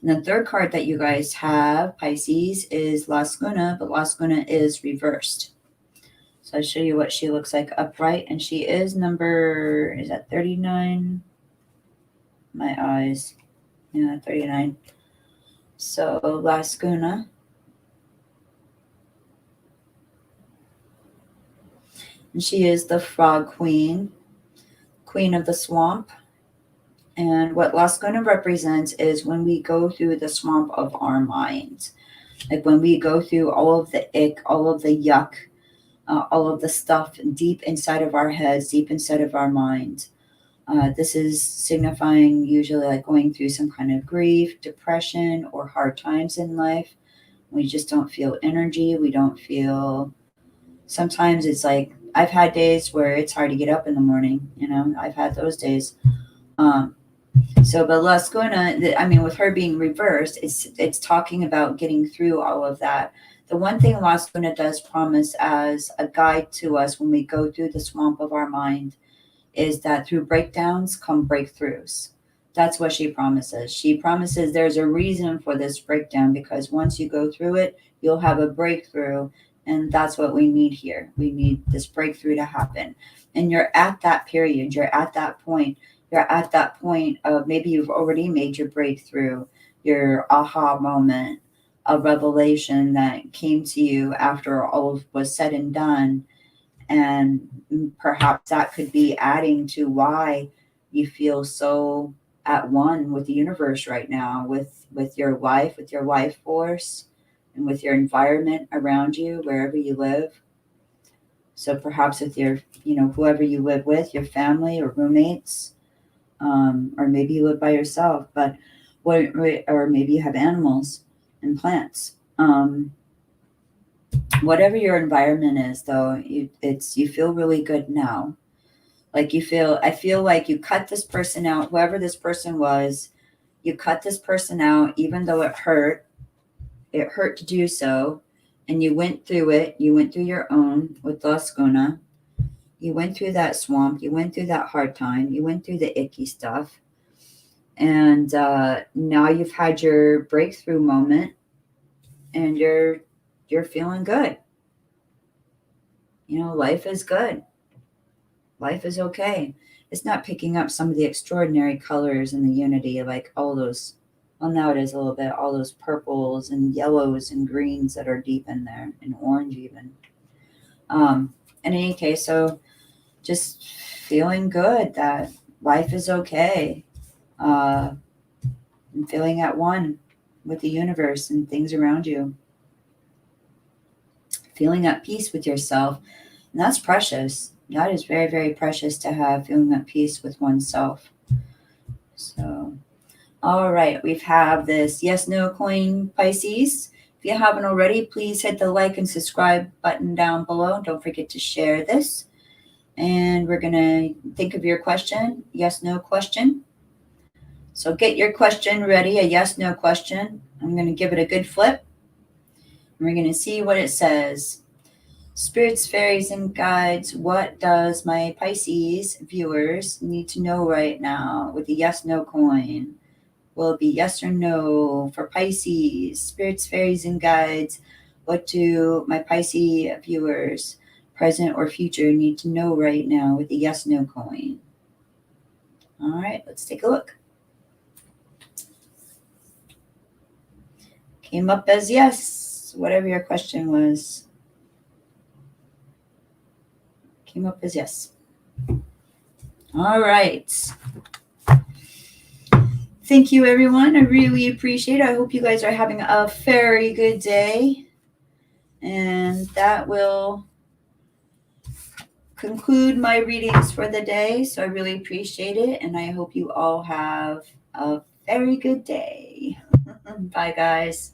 And the third card that you guys have, Pisces, is La Luna, but La Luna is reversed. So I'll show you what she looks like upright. And she is number, is that 39? My eyes. Yeah, 39. So La Luna. And she is the frog queen, queen of the swamp. And what La Luna represents is when we go through the swamp of our minds. Like when we go through all of the ick, all of the yuck, all of the stuff deep inside of our heads, deep inside of our minds. This is signifying usually like going through some kind of grief, depression, or hard times in life. We just don't feel energy. We don't feel, sometimes it's like, I've had days where it's hard to get up in the morning. I've had those days. But La Luna, I mean, with her being reversed, it's talking about getting through all of that. The one thing La Luna does promise as a guide to us when we go through the swamp of our mind is that through breakdowns come breakthroughs. That's what she promises. She promises there's a reason for this breakdown, because once you go through it, you'll have a breakthrough. And that's what we need here. We need this breakthrough to happen. And you're at that period. You're at that point. You're at that point of maybe you've already made your breakthrough, your aha moment, a revelation that came to you after all was said and done. And perhaps that could be adding to why you feel so at one with the universe right now, with your life, with your life force, and with your environment around you, wherever you live. So perhaps with your, whoever you live with, your family or roommates, or maybe you live by yourself, or maybe you have animals and plants. Whatever your environment is, though, you feel really good now. Like I feel like you cut this person out, whoever this person was, you cut this person out, even though it hurt to do so. And you went through it. You went through your own with La Luna. You went through that swamp. You went through that hard time. You went through the icky stuff. And now you've had your breakthrough moment, and you're feeling good. Life is good. Life is okay. It's not picking up some of the extraordinary colors and the unity, like all those, well, now it is a little bit, all those purples and yellows and greens that are deep in there, and orange even. In any case, so just feeling good that life is okay. And feeling at one with the universe and things around you. Feeling at peace with yourself. And that's precious. That is very, very precious to have, feeling at peace with oneself. So, all right, we have this yes, no coin, Pisces. If you haven't already, please hit the like and subscribe button down below. Don't forget to share this. And we're going to think of your question, yes, no question. So get your question ready, a yes, no question. I'm going to give it a good flip. And we're going to see what it says. Spirits, fairies, and guides, what does my Pisces viewers need to know right now with the yes, no coin? Will it be yes or no for Pisces? Spirits, fairies, and guides, what do my Pisces viewers, present or future, need to know right now with the yes, no coin? All right, let's take a look. Came up as yes, whatever your question was. Came up as yes. All right. Thank you, everyone. I really appreciate it. I hope you guys are having a very good day. And that will conclude my readings for the day. So I really appreciate it. And I hope you all have a very good day. Bye, guys.